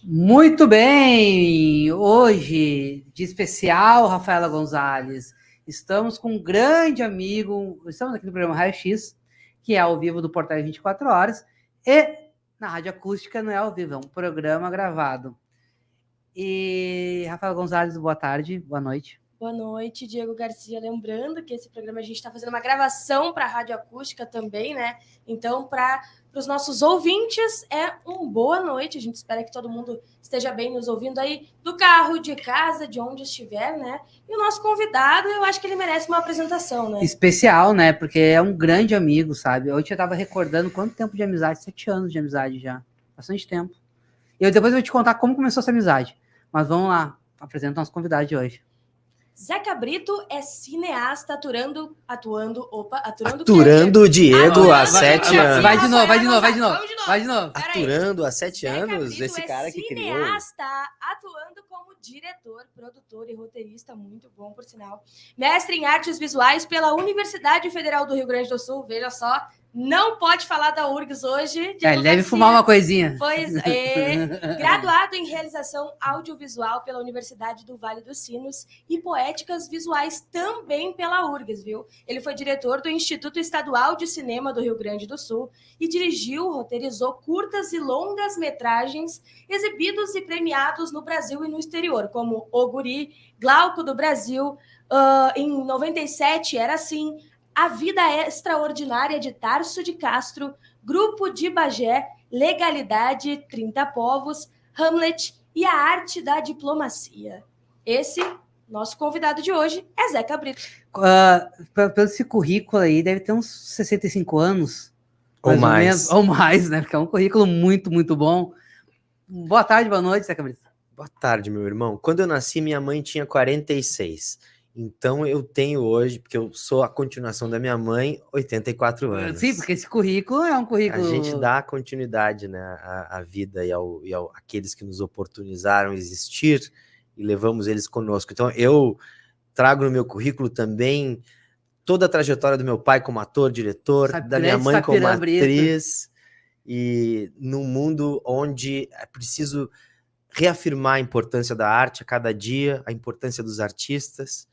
Muito bem! Hoje, de especial, Rafaela Gonzalez, estamos com um grande amigo, estamos aqui no programa Raio X, que é ao vivo do Portal 24 Horas, e na Rádio Acústica não é ao vivo, é um programa gravado. E, Rafaela Gonzalez, boa tarde, boa noite. Boa noite, Diego Garcia. Lembrando que esse programa a gente está fazendo uma gravação para a Rádio Acústica também, né? Então, para os nossos ouvintes, é uma boa noite. A gente espera que todo mundo esteja bem nos ouvindo aí do carro, de casa, de onde estiver, né? E o nosso convidado, eu acho que ele merece uma apresentação, né? Especial, né? Porque é um grande amigo, sabe? Hoje eu estava recordando quanto tempo de amizade, 7 anos de amizade já. Bastante tempo. E depois eu vou te contar como começou essa amizade. Mas vamos lá, apresenta o nosso convidado de hoje. Zeca Brito é cineasta aturando o Diego há 7 anos. Vai de novo. Aturando há 7 anos? Brito esse cara que criou. Cineasta, atuando como diretor, produtor e roteirista, muito bom, por sinal. Mestre em artes visuais pela Universidade Federal do Rio Grande do Sul, veja só. Não pode falar da URGS hoje. Ele deve fumar uma coisinha. Pois é. Graduado em realização audiovisual pela Universidade do Vale dos Sinos e poéticas visuais também pela URGS, viu? Ele foi diretor do Instituto Estadual de Cinema do Rio Grande do Sul e dirigiu, roteirizou curtas e longas metragens exibidos e premiados no Brasil e no exterior, como O Guri, Glauco do Brasil, em 97 Era Assim, A Vida Extraordinária de Tarso de Castro, Grupo de Bagé, Legalidade, 30 Povos, Hamlet e A Arte da Diplomacia. Esse, nosso convidado de hoje, é Zeca Brito. Pelo esse currículo aí, deve ter uns 65 anos. Ou mais. Ou mais, né? Porque é um currículo muito, muito bom. Boa tarde, boa noite, Zeca Brito. Boa tarde, meu irmão. Quando eu nasci, minha mãe tinha 46. Então eu tenho hoje, porque eu sou a continuação da minha mãe, 84 anos. Sim, porque esse currículo é um currículo... A gente dá continuidade, né, à vida e àqueles que nos oportunizaram existir e levamos eles conosco. Então eu trago no meu currículo também toda a trajetória do meu pai como ator, diretor, da minha mãe como atriz, e num mundo onde é preciso reafirmar a importância da arte a cada dia, a importância dos artistas,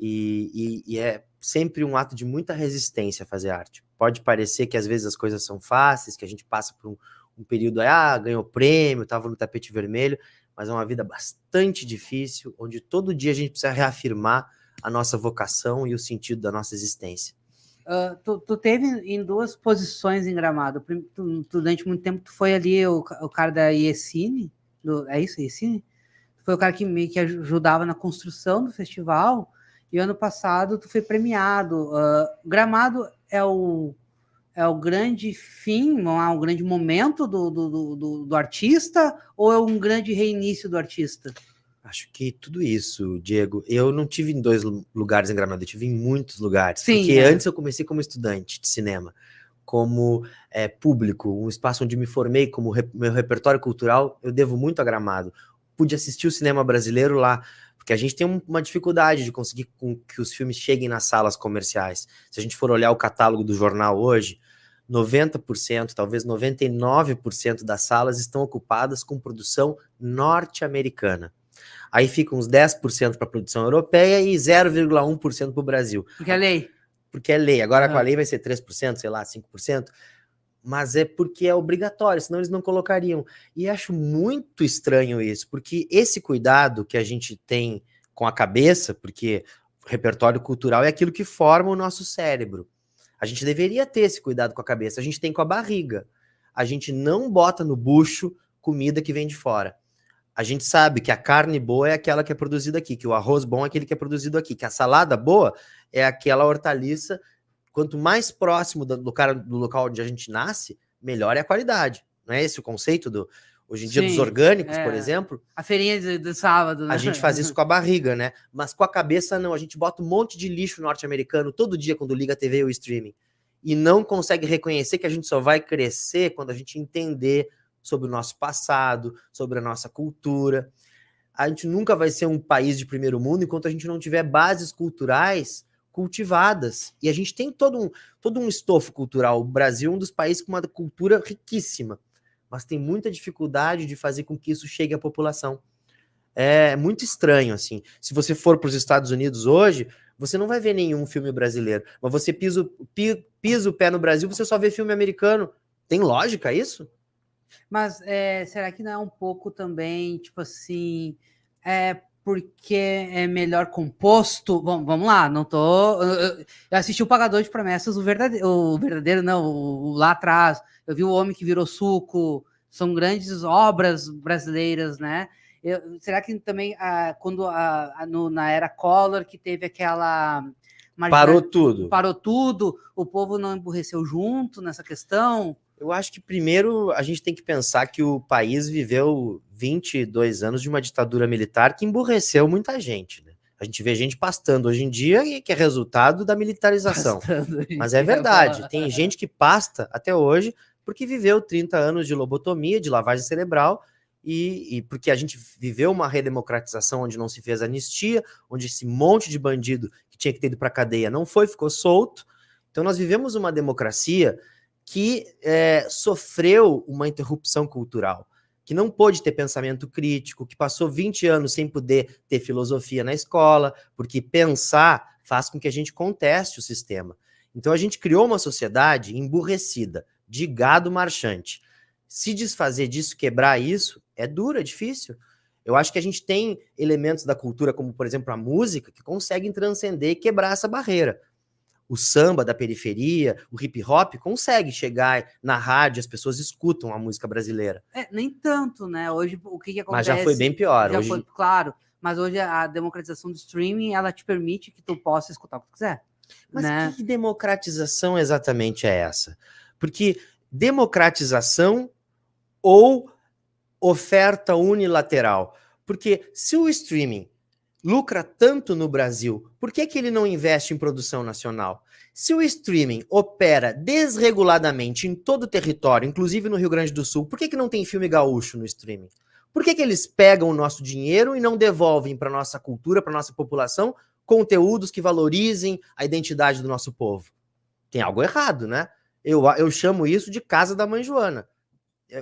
e é sempre um ato de muita resistência fazer arte. Pode parecer que às vezes as coisas são fáceis, que a gente passa por um período, ganhou prêmio, estava no tapete vermelho, mas é uma vida bastante difícil, onde todo dia a gente precisa reafirmar a nossa vocação e o sentido da nossa existência. Tu teve em 2 posições em Gramado. Durante muito tempo tu foi ali o cara da IECine, é isso, IECine? Foi o cara que meio que ajudava na construção do festival, e ano passado tu foi premiado. Gramado é o grande fim, não é um grande momento do artista, ou é um grande reinício do artista? Acho que tudo isso, Diego. Eu não tive em 2 lugares em Gramado, eu tive em muitos lugares. Sim, porque antes eu comecei como estudante de cinema, como público, um espaço onde me formei como meu repertório cultural, eu devo muito a Gramado. Pude assistir o cinema brasileiro lá, porque a gente tem uma dificuldade de conseguir que os filmes cheguem nas salas comerciais. Se a gente for olhar o catálogo do jornal hoje, 90%, talvez 99% das salas estão ocupadas com produção norte-americana. Aí ficam uns 10% para a produção europeia e 0,1% para o Brasil. Porque é lei. Porque é lei. Agora com a lei vai ser 3%, sei lá, 5%. Mas é porque é obrigatório, senão eles não colocariam. E acho muito estranho isso, porque esse cuidado que a gente tem com a cabeça, porque o repertório cultural é aquilo que forma o nosso cérebro. A gente deveria ter esse cuidado com a cabeça, a gente tem com a barriga. A gente não bota no bucho comida que vem de fora. A gente sabe que a carne boa é aquela que é produzida aqui, que o arroz bom é aquele que é produzido aqui, que a salada boa é aquela hortaliça. Quanto mais próximo do local onde a gente nasce, melhor é a qualidade. Não é esse o conceito hoje em dia dos orgânicos, por exemplo? A feirinha do sábado, né? A gente faz isso com a barriga, né? Mas com a cabeça, não. A gente bota um monte de lixo norte-americano todo dia quando liga a TV ou o streaming. E não consegue reconhecer que a gente só vai crescer quando a gente entender sobre o nosso passado, sobre a nossa cultura. A gente nunca vai ser um país de primeiro mundo enquanto a gente não tiver bases culturais cultivadas. E a gente tem todo um estofo cultural. O Brasil é um dos países com uma cultura riquíssima, mas tem muita dificuldade de fazer com que isso chegue à população. É muito estranho, assim. Se você for para os Estados Unidos hoje, você não vai ver nenhum filme brasileiro, mas você pisa o pé no Brasil, você só vê filme americano. Tem lógica isso? Mas será que não é um pouco também, tipo assim, porque é melhor composto? Vamos lá, não tô... Eu assisti o Pagador de Promessas, o verdadeiro não, o lá atrás. Eu vi O Homem que Virou Suco, são grandes obras brasileiras, né? Será que também, quando na era Collor, que teve aquela... Parou tudo. Parou tudo, o povo não emburreceu junto nessa questão? Eu acho que primeiro a gente tem que pensar que o país viveu 22 anos de uma ditadura militar que emburreceu muita gente, né? A gente vê gente pastando hoje em dia e que é resultado da militarização. Mas é verdade, tem gente que pasta até hoje porque viveu 30 anos de lobotomia, de lavagem cerebral, e porque a gente viveu uma redemocratização onde não se fez anistia, onde esse monte de bandido que tinha que ter ido para a cadeia não foi, ficou solto. Então nós vivemos uma democracia que sofreu uma interrupção cultural, que não pôde ter pensamento crítico, que passou 20 anos sem poder ter filosofia na escola, porque pensar faz com que a gente conteste o sistema. Então a gente criou uma sociedade emburrecida, de gado marchante. Se desfazer disso, quebrar isso, é duro, é difícil. Eu acho que a gente tem elementos da cultura, como por exemplo a música, que conseguem transcender e quebrar essa barreira. O samba da periferia, o hip hop, consegue chegar na rádio, as pessoas escutam a música brasileira. Nem tanto, né? Hoje, o que acontece... Mas já foi bem pior. Já foi, claro, mas hoje a democratização do streaming, ela te permite que tu possa escutar o que tu quiser. Mas né? Que democratização exatamente é essa? Porque democratização ou oferta unilateral? Porque se o streaming lucra tanto no Brasil, por que ele não investe em produção nacional? Se o streaming opera desreguladamente em todo o território, inclusive no Rio Grande do Sul, por que não tem filme gaúcho no streaming? Por que eles pegam o nosso dinheiro e não devolvem para a nossa cultura, para a nossa população, conteúdos que valorizem a identidade do nosso povo? Tem algo errado, né? Eu chamo isso de casa da mãe Joana.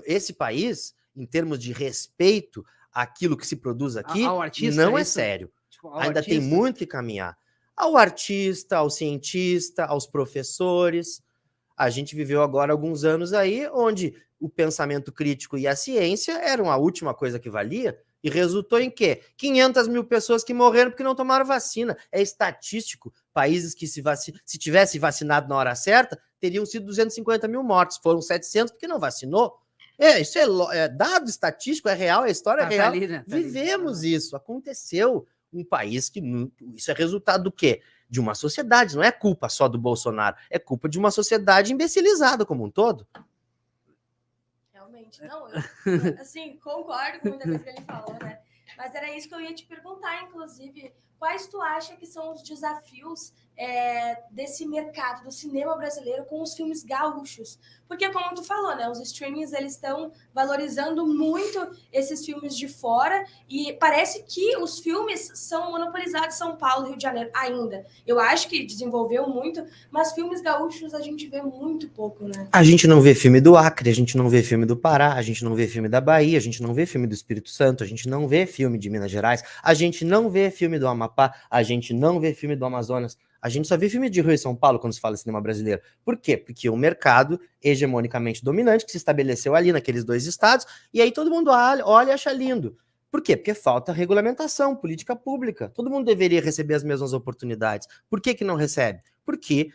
Esse país, em termos de respeito àquilo que se produz aqui, artista, não é sério. Tipo, ainda artista. Tem muito que caminhar. Ao artista, ao cientista, aos professores. A gente viveu agora alguns anos aí onde o pensamento crítico e a ciência eram a última coisa que valia e resultou em quê? 500 mil pessoas que morreram porque não tomaram vacina. É estatístico. Países que se tivesse vacinado na hora certa, teriam sido 250 mil mortos. Foram 700 porque não vacinou. Isso é dado estatístico, é real, a história é real. Ali, né? Vivemos isso, aconteceu. Um país que... Isso é resultado do quê? De uma sociedade, não é culpa só do Bolsonaro, é culpa de uma sociedade imbecilizada como um todo. Realmente, não, eu assim, concordo com muita coisa que ele falou, né? Mas era isso que eu ia te perguntar, inclusive, quais tu acha que são os desafios desse mercado do cinema brasileiro com os filmes gaúchos? Porque, como tu falou, né, os streamings, eles estão valorizando muito esses filmes de fora e parece que os filmes são monopolizados em São Paulo, Rio de Janeiro ainda. Eu acho que desenvolveu muito, mas filmes gaúchos a gente vê muito pouco, né? A gente não vê filme do Acre, a gente não vê filme do Pará, a gente não vê filme da Bahia, a gente não vê filme do Espírito Santo, a gente não vê filme de Minas Gerais, a gente não vê filme do Amapá, a gente não vê filme do Amazonas. A gente só vê filme de Rio e São Paulo quando se fala cinema brasileiro. Por quê? Porque o mercado hegemonicamente dominante que se estabeleceu ali naqueles dois estados, e aí todo mundo olha e acha lindo. Por quê? Porque falta regulamentação, política pública. Todo mundo deveria receber as mesmas oportunidades. Por que não recebe? Porque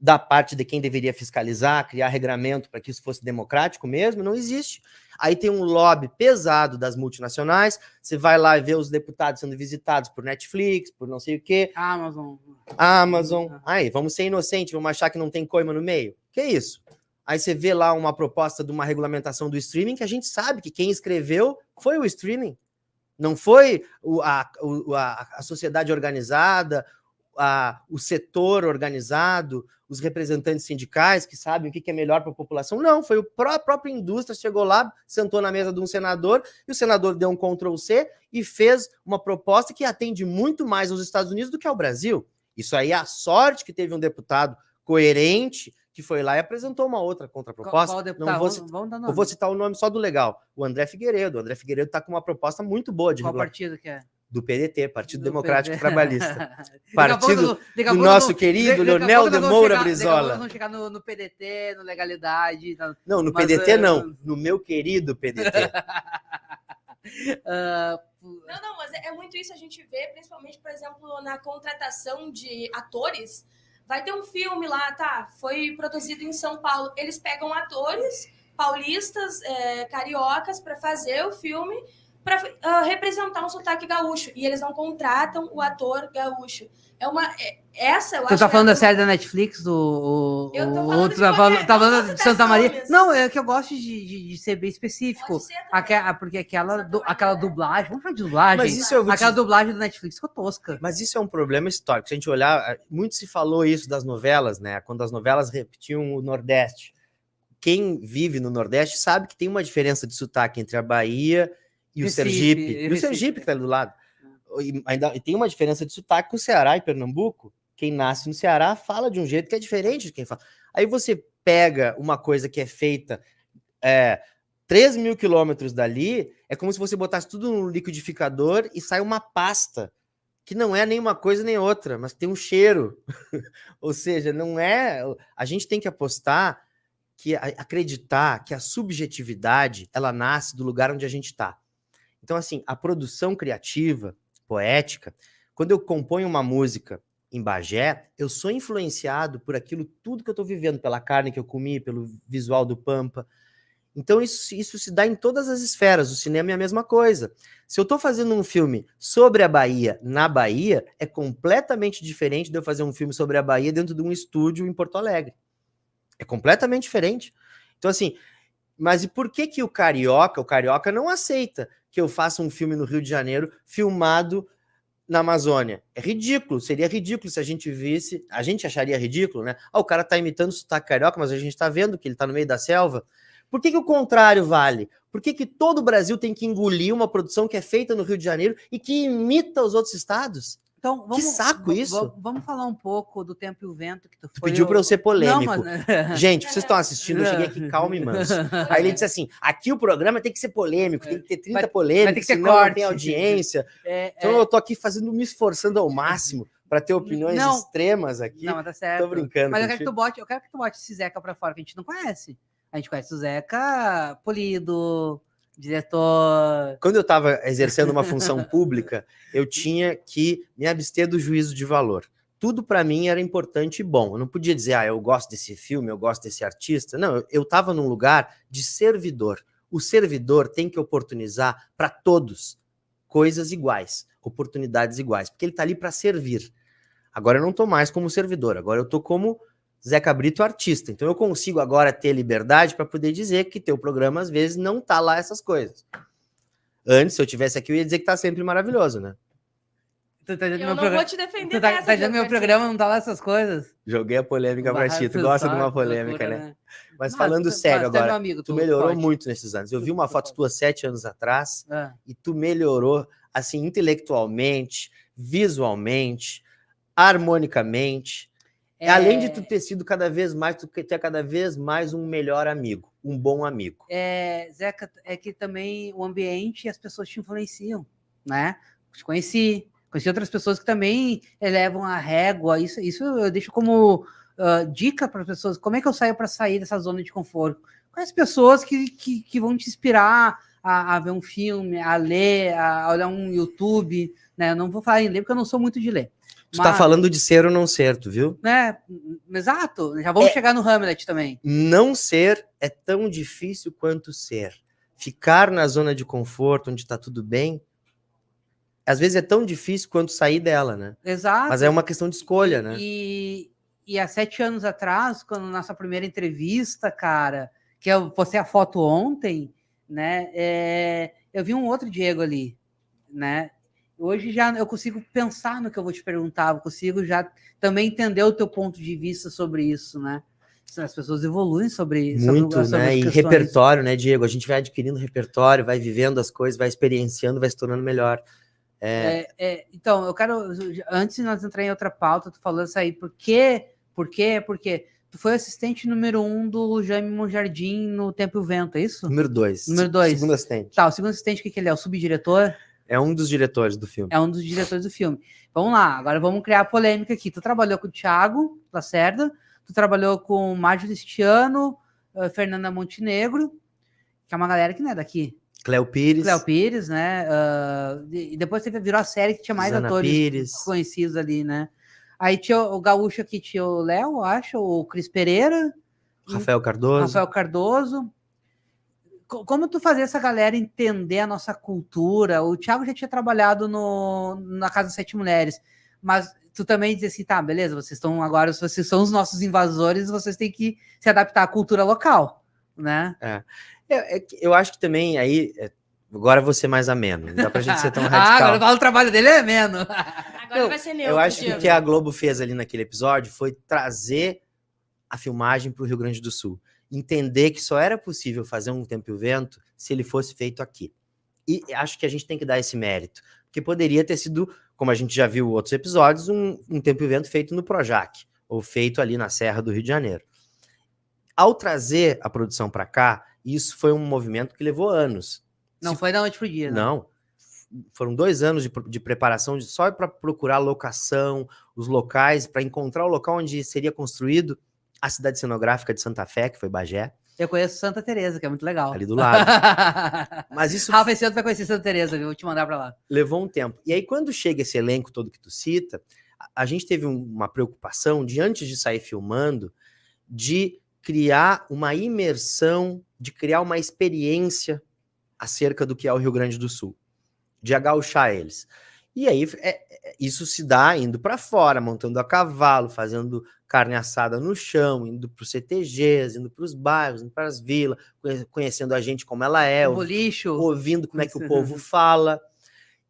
da parte de quem deveria fiscalizar, criar regramento para que isso fosse democrático mesmo, não existe. Aí tem um lobby pesado das multinacionais, você vai lá e vê os deputados sendo visitados por Netflix, por não sei o quê. Amazon. Aí, vamos ser inocentes, vamos achar que não tem coima no meio. Que isso? Aí você vê lá uma proposta de uma regulamentação do streaming, que a gente sabe que quem escreveu foi o streaming. Não foi a sociedade organizada, o setor organizado, os representantes sindicais que sabem o que é melhor para a população. Não, foi a própria indústria, chegou lá, sentou na mesa de um senador, e o senador deu um Ctrl+C e fez uma proposta que atende muito mais aos Estados Unidos do que ao Brasil. Isso aí é a sorte que teve um deputado coerente, que foi lá e apresentou uma outra contraproposta. Qual deputado? Eu vou citar o nome só do legal. O André Figueiredo. O André Figueiredo está com uma proposta muito boa de Qual partido que é? Do PDT, Partido Do Democrático PDT. Trabalhista. Partido do nosso querido Leonel de Moura Brizola. Nós vamos chegar no PDT, no Legalidade. Não, no PDT não. No meu querido PDT. Não, mas é muito isso, a gente vê, principalmente, por exemplo, na contratação de atores. Vai ter um filme lá, tá? Foi produzido em São Paulo. Eles pegam atores paulistas, cariocas, para fazer o filme, para representar um sotaque gaúcho. E eles não contratam o ator gaúcho. Essa, eu acho. Tu tá falando da série da Netflix, Eu tô falando tá falando de Santa Maria? nomes. Não, é que eu gosto de ser bem específico. Pode ser também. Porque aquela dublagem, vamos falar de dublagem, Mas isso eu vou aquela dublagem da Netflix ficou tosca. Mas isso é um problema histórico. Se a gente olhar, muito se falou isso das novelas, né? Quando as novelas repetiam o Nordeste. Quem vive no Nordeste sabe que tem uma diferença de sotaque entre a Bahia e o Sergipe. E o Sergipe que tá ali do lado. E ainda tem uma diferença de sotaque com o Ceará e Pernambuco. Quem nasce no Ceará fala de um jeito que é diferente de quem fala. Aí você pega uma coisa que é feita 3 mil quilômetros dali, é como se você botasse tudo no liquidificador e sai uma pasta, que não é nem uma coisa nem outra, mas tem um cheiro. Ou seja, não é... A gente tem que apostar, acreditar que a subjetividade, ela nasce do lugar onde a gente está. Então, assim, a produção criativa, poética, quando eu componho uma música em Bagé, eu sou influenciado por aquilo tudo que eu estou vivendo, pela carne que eu comi, pelo visual do Pampa. Então isso se dá em todas as esferas. O cinema é a mesma coisa. Se eu estou fazendo um filme sobre a Bahia na Bahia, é completamente diferente de eu fazer um filme sobre a Bahia dentro de um estúdio em Porto Alegre. É completamente diferente. Então, assim, mas e por que o carioca não aceita que eu faça um filme no Rio de Janeiro filmado na Amazônia? É ridículo, seria ridículo se a gente visse, a gente acharia ridículo, né? O cara tá imitando o sotaque carioca, mas a gente tá vendo que ele tá no meio da selva. Por que o contrário vale? Por que todo o Brasil tem que engolir uma produção que é feita no Rio de Janeiro e que imita os outros estados? Então, que saco isso! Vamos falar um pouco do Tempo e o Vento. Que tu pediu para eu ser polêmico. Não, mas... Gente, vocês estão assistindo, eu cheguei aqui calmo e manso. Aí ele disse assim, aqui o programa tem que ser polêmico, tem que ter 30 polêmicas, senão não tem audiência. Então eu tô aqui me esforçando ao máximo para ter opiniões extremas aqui. Não, mas tá certo. Tô brincando. Mas eu quero que tu bote esse Zeca pra fora, que a gente não conhece. A gente conhece o Zeca polido, diretor... Quando eu estava exercendo uma função pública, eu tinha que me abster do juízo de valor. Tudo para mim era importante e bom. Eu não podia dizer, eu gosto desse filme, eu gosto desse artista. Não, eu estava num lugar de servidor. O servidor tem que oportunizar para todos coisas iguais, oportunidades iguais, porque ele está ali para servir. Agora eu não estou mais como servidor, agora eu estou como Zeca Brito artista. Então eu consigo agora ter liberdade para poder dizer que teu programa às vezes não tá lá essas coisas. Antes, se eu tivesse aqui, eu ia dizer que tá sempre maravilhoso, né? Eu não vou te defender dessa. Tá dizendo que meu programa não tá lá essas coisas? Joguei a polêmica pra ti. Tu gosta de uma polêmica, né? Mas falando sério agora, tu melhorou muito nesses anos. Eu vi uma foto tua 7 anos atrás e tu melhorou, assim, intelectualmente, visualmente, harmonicamente. Além de tu ter sido cada vez mais, tu ter cada vez mais um melhor amigo, um bom amigo. Zeca, é que também o ambiente e as pessoas te influenciam, né? Te conheci outras pessoas que também elevam a régua, isso eu deixo como dica para as pessoas, como é que eu saio para sair dessa zona de conforto? Conhece pessoas que vão te inspirar a ver um filme, a ler, a olhar um YouTube, né? Eu não vou falar em ler, porque eu não sou muito de ler. Tu tá falando de ser ou não ser, tu viu? Né? Exato. Já vamos chegar no Hamlet também. Não ser é tão difícil quanto ser. Ficar na zona de conforto, onde tá tudo bem, às vezes é tão difícil quanto sair dela, né? Exato. Mas é uma questão de escolha, né? E há 7 anos atrás, quando nossa primeira entrevista, cara, que eu postei a foto ontem, né? Eu vi um outro Diego ali, né? Hoje já eu consigo pensar no que eu vou te perguntar, eu consigo já também entender o teu ponto de vista sobre isso, né? As pessoas evoluem sobre né? E repertório, né, Diego? A gente vai adquirindo repertório, vai vivendo as coisas, vai experienciando, vai se tornando melhor. Então, eu quero, antes de nós entrar em outra pauta, tu falando isso aí, por quê? Porque tu foi assistente número 1 do Jaime Monjardim no Tempo e o Vento, é isso? Número 2. Número 2. Segundo assistente. Tá, o segundo assistente, o que ele é? O subdiretor? É um dos diretores do filme. É um dos diretores do filme. Vamos lá, agora vamos criar polêmica aqui. Tu trabalhou com o Thiago Lacerda, tu trabalhou com o Márcio Cristiano, Fernanda Montenegro, que é uma galera que não é daqui. Cléo Pires, né? E depois virou a série que tinha mais Zana atores Pires. conhecidos ali, né? Aí tinha o gaúcho aqui, tinha o Léo, acho, o Cris Pereira. Rafael Cardoso. Como tu fazer essa galera entender a nossa cultura? O Thiago já tinha trabalhado na Casa das Sete Mulheres, mas tu também diz assim, tá, beleza, vocês são os nossos invasores, vocês têm que se adaptar à cultura local, né? Eu acho que também aí, agora eu vou ser mais ameno, não dá pra gente ser tão radical. Agora o trabalho dele é ameno. Agora vai ser neutro. Eu acho que o que a Globo fez ali naquele episódio foi trazer a filmagem pro Rio Grande do Sul. Entender que só era possível fazer um Tempo e o Vento se ele fosse feito aqui. E acho que a gente tem que dar esse mérito, porque poderia ter sido, como a gente já viu em outros episódios, um Tempo e o Vento feito no Projac, ou feito ali na Serra do Rio de Janeiro. Ao trazer a produção para cá, isso foi um movimento que levou anos. Não foi da noite pro dia, né? Não. Foram 2 anos de preparação só para procurar a locação, os locais, para encontrar o local onde seria construído a cidade cenográfica de Santa Fé, que foi Bagé. Eu conheço Santa Teresa, que é muito legal. Ali do lado. Mas isso... Rafa, esse ano tu vai conhecer Santa Teresa, viu? Vou te mandar para lá. Levou um tempo. E aí, quando chega esse elenco todo que tu cita, a gente teve uma preocupação de, antes de sair filmando, de criar uma imersão, de criar uma experiência acerca do que é o Rio Grande do Sul, de agauchar eles. E aí, isso se dá indo para fora, montando a cavalo, fazendo carne assada no chão, indo para os CTGs, indo para os bairros, indo para as vilas, conhecendo a gente como ela é, ouvindo como é que o povo fala.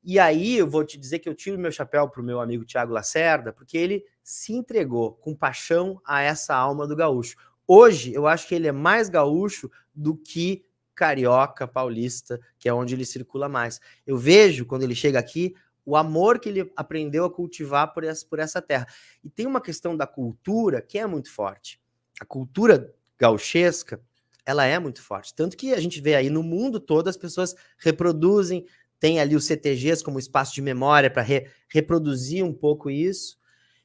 E aí eu vou te dizer que eu tiro meu chapéu para o meu amigo Thiago Lacerda, porque ele se entregou com paixão a essa alma do gaúcho. Hoje, eu acho que ele é mais gaúcho do que carioca, paulista, que é onde ele circula mais. Eu vejo, quando ele chega aqui, o amor que ele aprendeu a cultivar por essa terra. E tem uma questão da cultura que é muito forte. A cultura gauchesca, ela é muito forte. Tanto que a gente vê aí no mundo todo as pessoas reproduzem, tem ali os CTGs como espaço de memória para reproduzir um pouco isso.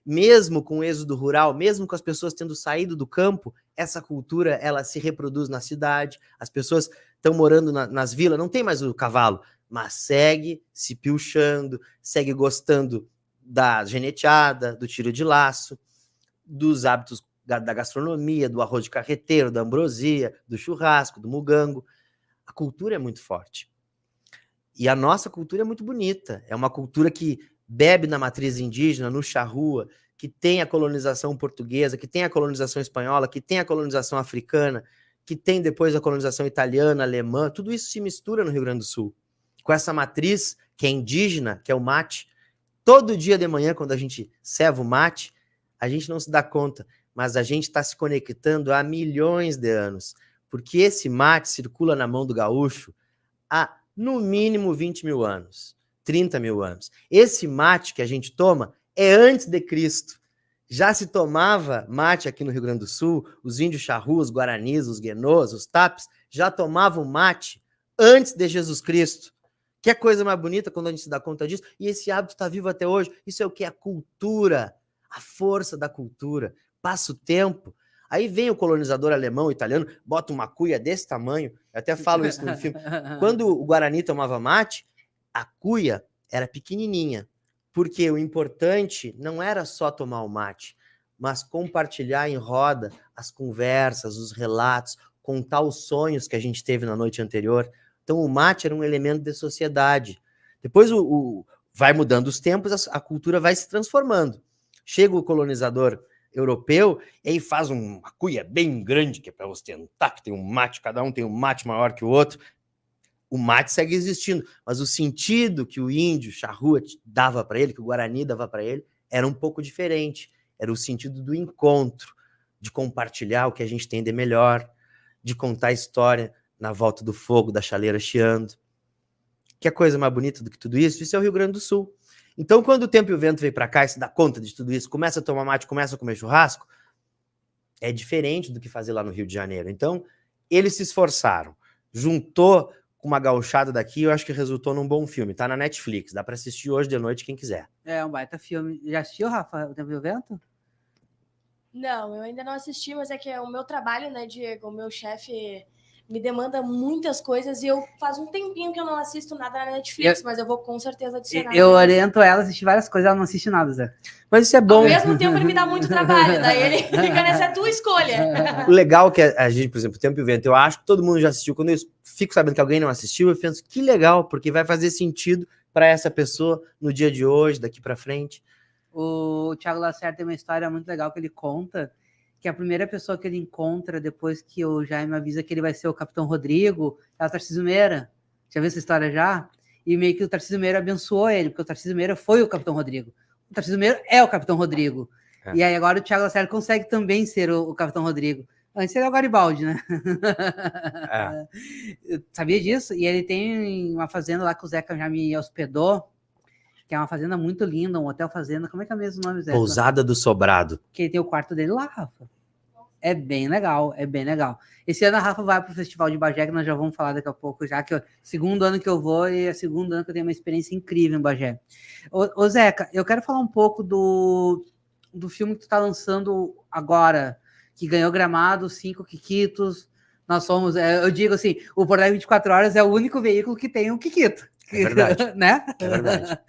Mesmo com o êxodo rural, mesmo com as pessoas tendo saído do campo, essa cultura ela se reproduz na cidade. As pessoas estão morando nas vilas, não tem mais o cavalo, mas segue se pilchando, segue gostando da geneteada, do tiro de laço, dos hábitos da gastronomia, do arroz de carreteiro, da ambrosia, do churrasco, do mugango. A cultura é muito forte. E a nossa cultura é muito bonita. É uma cultura que bebe na matriz indígena, no charrua, que tem a colonização portuguesa, que tem a colonização espanhola, que tem a colonização africana, que tem depois a colonização italiana, alemã. Tudo isso se mistura no Rio Grande do Sul. Com essa matriz que é indígena, que é o mate. Todo dia de manhã, quando a gente ceva o mate, a gente não se dá conta, mas a gente está se conectando há milhões de anos, porque esse mate circula na mão do gaúcho há, no mínimo, 20 mil anos, 30 mil anos. Esse mate que a gente toma é antes de Cristo. Já se tomava mate aqui no Rio Grande do Sul, os índios charrus, os guaranis, os guenôs, os tapes, já tomavam mate antes de Jesus Cristo. Que coisa mais bonita quando a gente se dá conta disso. E esse hábito está vivo até hoje. Isso é o que? A cultura, a força da cultura. Passa o tempo. Aí vem o colonizador alemão, italiano, bota uma cuia desse tamanho. Eu até falo isso no filme. Quando o Guarani tomava mate, a cuia era pequenininha. Porque o importante não era só tomar o mate, mas compartilhar em roda as conversas, os relatos, contar os sonhos que a gente teve na noite anterior. Então, o mate era um elemento de sociedade. Depois, vai mudando os tempos, a cultura vai se transformando. Chega o colonizador europeu e aí faz uma cuia bem grande, que é para ostentar, que tem um mate, cada um tem um mate maior que o outro. O mate segue existindo, mas o sentido que o índio, charrua, dava para ele, que o Guarani dava para ele, era um pouco diferente. Era o sentido do encontro, de compartilhar o que a gente tem de melhor, de contar a história na volta do fogo, da chaleira chiando. Que coisa mais bonita do que tudo isso? Isso é o Rio Grande do Sul. Então, quando o Tempo e o Vento veio para cá e se dá conta de tudo isso, começa a tomar mate, começa a comer churrasco, É diferente do que fazer lá no Rio de Janeiro. Então, eles se esforçaram. Juntou com uma gauchada daqui, eu acho que resultou num bom filme. Tá na Netflix, dá para assistir hoje de noite quem quiser. É um baita filme. Já assistiu, Rafa, o Tempo e o Vento? Não, eu ainda não assisti, mas é que é o meu trabalho, né, Diego? O meu chefe me demanda muitas coisas e eu faz um tempinho que eu não assisto nada na Netflix, mas eu vou com certeza adicionar. Eu oriento ela a assistir várias coisas, ela não assiste nada, Zé. Mas isso é bom. Ao mesmo tempo ele me dá muito trabalho, daí ele fica nessa tua escolha. O legal é que a gente, por exemplo, o Tempo e o Vento, eu acho que todo mundo já assistiu. Quando eu fico sabendo que alguém não assistiu, eu penso, que legal, porque vai fazer sentido para essa pessoa no dia de hoje, daqui para frente. O Thiago Lacerda tem uma história muito legal que ele conta, que a primeira pessoa que ele encontra depois que o Jaime avisa que ele vai ser o Capitão Rodrigo é o Tarcísio Meira. Já viu essa história já? E meio que o Tarcísio Meira abençoou ele, porque o Tarcísio Meira foi o Capitão Rodrigo. O Tarcísio Meira é o Capitão Rodrigo. É. E aí agora o Thiago Lacerda consegue também ser o Capitão Rodrigo. Antes ele é o Garibaldi, né? É. Sabia disso? E ele tem uma fazenda lá que o Zeca já me hospedou, que é uma fazenda muito linda, um hotel fazenda. Como é que é mesmo o nome, Zeca? Pousada do Sobrado. Que ele tem o quarto dele lá, Rafa. É bem legal, é bem legal. Esse ano a Rafa vai para o Festival de Bagé, que nós já vamos falar daqui a pouco, já que é o segundo ano que eu vou e é o segundo ano que eu tenho uma experiência incrível em Bagé. Ô Zeca, eu quero falar um pouco do filme que tu está lançando agora, que ganhou Gramado, 5 Quiquitos. Nós somos, eu digo assim, o Portal 24 Horas é o único veículo que tem um Quiquito. É verdade. Né? É verdade.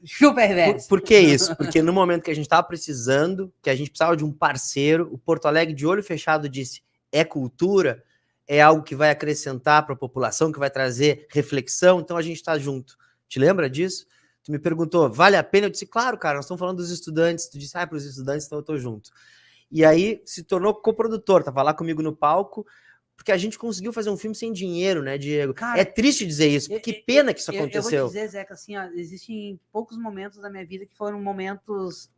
Super velho. Por que isso? Porque no momento que a gente estava precisando, que a gente precisava de um parceiro, o Porto Alegre, de olho fechado, disse: é cultura, é algo que vai acrescentar para a população, que vai trazer reflexão, então a gente está junto. Te lembra disso? Tu me perguntou, vale a pena? Eu disse, claro, cara, nós estamos falando dos estudantes. Tu disse, para os estudantes, então eu estou junto. E aí se tornou coprodutor, estava lá comigo no palco, porque a gente conseguiu fazer um filme sem dinheiro, né, Diego? Cara, é triste dizer isso, porque pena que isso aconteceu. Eu vou dizer, Zeca, assim, ó, existem poucos momentos da minha vida que foram momentos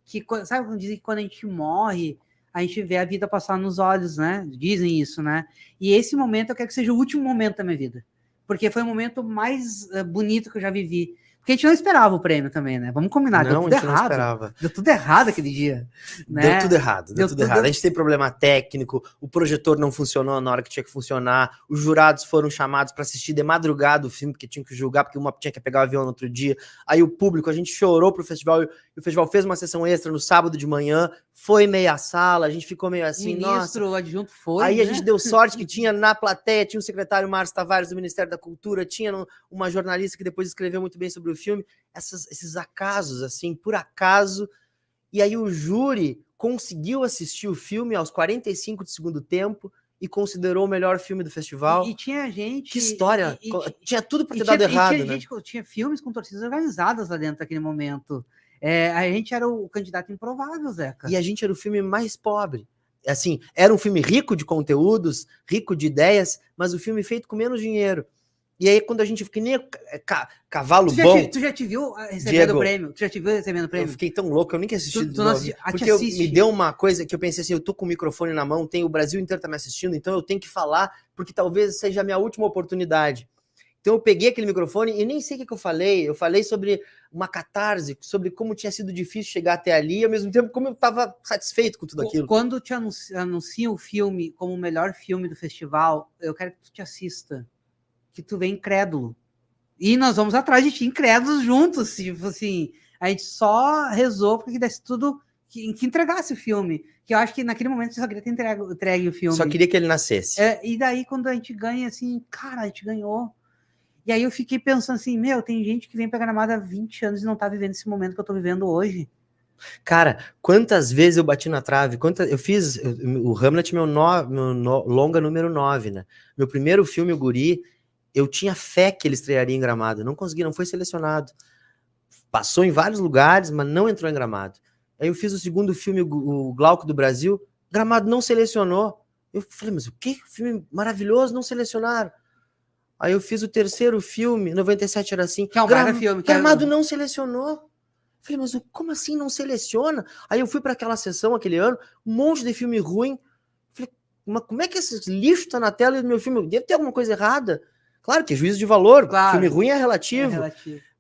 que, sabe quando dizem que quando a gente morre, a gente vê a vida passar nos olhos, né? Dizem isso, né? E esse momento eu quero que seja o último momento da minha vida, porque foi o momento mais bonito que eu já vivi. Porque a gente não esperava o prêmio também, né? Vamos combinar, não, deu tudo errado. Não esperava. Deu tudo errado aquele dia. Né? Deu tudo errado, deu tudo errado. A gente tem problema técnico, o projetor não funcionou na hora que tinha que funcionar, os jurados foram chamados para assistir de madrugada o filme, porque tinham que julgar, porque uma tinha que pegar o avião no outro dia. Aí o público, a gente chorou pro festival, e o festival fez uma sessão extra no sábado de manhã, foi meia sala, a gente ficou meio assim, Ministro, nossa. Adjunto foi, aí né? A gente deu sorte que tinha na plateia, tinha o secretário Márcio Tavares do Ministério da Cultura, tinha uma jornalista que depois escreveu muito bem sobre o filme, esses acasos, assim, por acaso. E aí o júri conseguiu assistir o filme aos 45 do segundo tempo e considerou o melhor filme do festival. E tinha gente... Que história! Tinha tudo para ter dado errado, né? Tinha filmes com torcidas organizadas lá dentro daquele momento. A gente era o candidato improvável, Zeca. E a gente era o filme mais pobre. Assim, era um filme rico de conteúdos, rico de ideias, mas o filme feito com menos dinheiro. E aí, quando a gente fica que nem cavalo bom... Tu já te viu recebendo o prêmio? Tu já te viu recebendo o prêmio? Eu fiquei tão louco, eu nem que assisti. Porque me deu uma coisa que eu pensei assim, eu tô com o microfone na mão, o Brasil inteiro tá me assistindo, então eu tenho que falar, porque talvez seja a minha última oportunidade. Então eu peguei aquele microfone e nem sei o que eu falei sobre uma catarse, sobre como tinha sido difícil chegar até ali, e ao mesmo tempo como eu estava satisfeito com tudo aquilo. Quando te anuncia o filme como o melhor filme do festival, eu quero que tu te assista, que tu vem incrédulo. E nós vamos atrás de ti incrédulos juntos, tipo assim, a gente só rezou para que desse tudo, que entregasse o filme, que eu acho que naquele momento você só queria ter entregue o filme. Só queria que ele nascesse. E daí quando a gente ganha assim, cara, a gente ganhou. E aí eu fiquei pensando assim, tem gente que vem pra Gramado há 20 anos e não tá vivendo esse momento que eu tô vivendo hoje. Cara, quantas vezes eu bati na trave, eu fiz o Hamlet, meu longa número 9, né? Meu primeiro filme, o Guri, eu tinha fé que ele estrearia em Gramado, não consegui, não foi selecionado. Passou em vários lugares, mas não entrou em Gramado. Aí eu fiz o segundo filme, o Glauco do Brasil, Gramado não selecionou. Eu falei, mas o que? Filme maravilhoso, não selecionaram. Aí eu fiz o terceiro filme, 97 era assim. Que é um baita filme. Gramado não selecionou. Falei, mas como assim não seleciona? Aí eu fui para aquela sessão aquele ano, um monte de filme ruim. Falei, mas como é que esse lixo tá na tela do meu filme? Deve ter alguma coisa errada. Claro que é juízo de valor. Claro, filme ruim é relativo.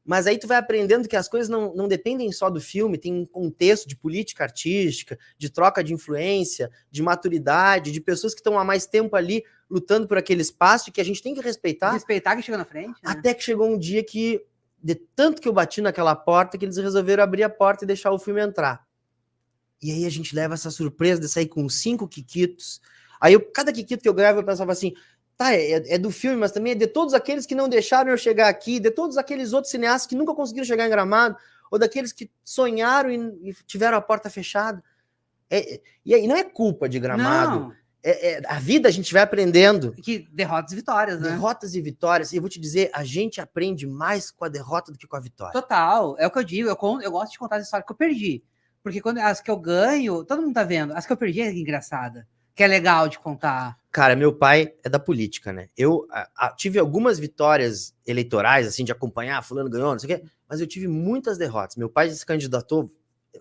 Mas aí tu vai aprendendo que as coisas não dependem só do filme, tem um contexto de política artística, de troca de influência, de maturidade, de pessoas que estão há mais tempo ali lutando por aquele espaço e que a gente tem que respeitar. Respeitar que chega na frente. Né? Até que chegou um dia que, de tanto que eu bati naquela porta, que eles resolveram abrir a porta e deixar o filme entrar. E aí a gente leva essa surpresa de sair com 5 quiquitos. Aí cada quiquito que eu gravo eu pensava assim, tá, é do filme, mas também é de todos aqueles que não deixaram eu chegar aqui, de todos aqueles outros cineastas que nunca conseguiram chegar em Gramado, ou daqueles que sonharam e tiveram a porta fechada. E aí não é culpa de Gramado. Não. A vida a gente vai aprendendo. Que derrotas e vitórias, né? Derrotas e vitórias. E eu vou te dizer, a gente aprende mais com a derrota do que com a vitória. Total. É o que eu digo. Eu gosto de contar as histórias que eu perdi. Porque quando as que eu ganho, todo mundo tá vendo. As que eu perdi é engraçada. Que é legal de contar. Cara, meu pai é da política, né? Eu tive algumas vitórias eleitorais, assim, de acompanhar, fulano ganhou, não sei o quê, mas eu tive muitas derrotas. Meu pai se candidatou,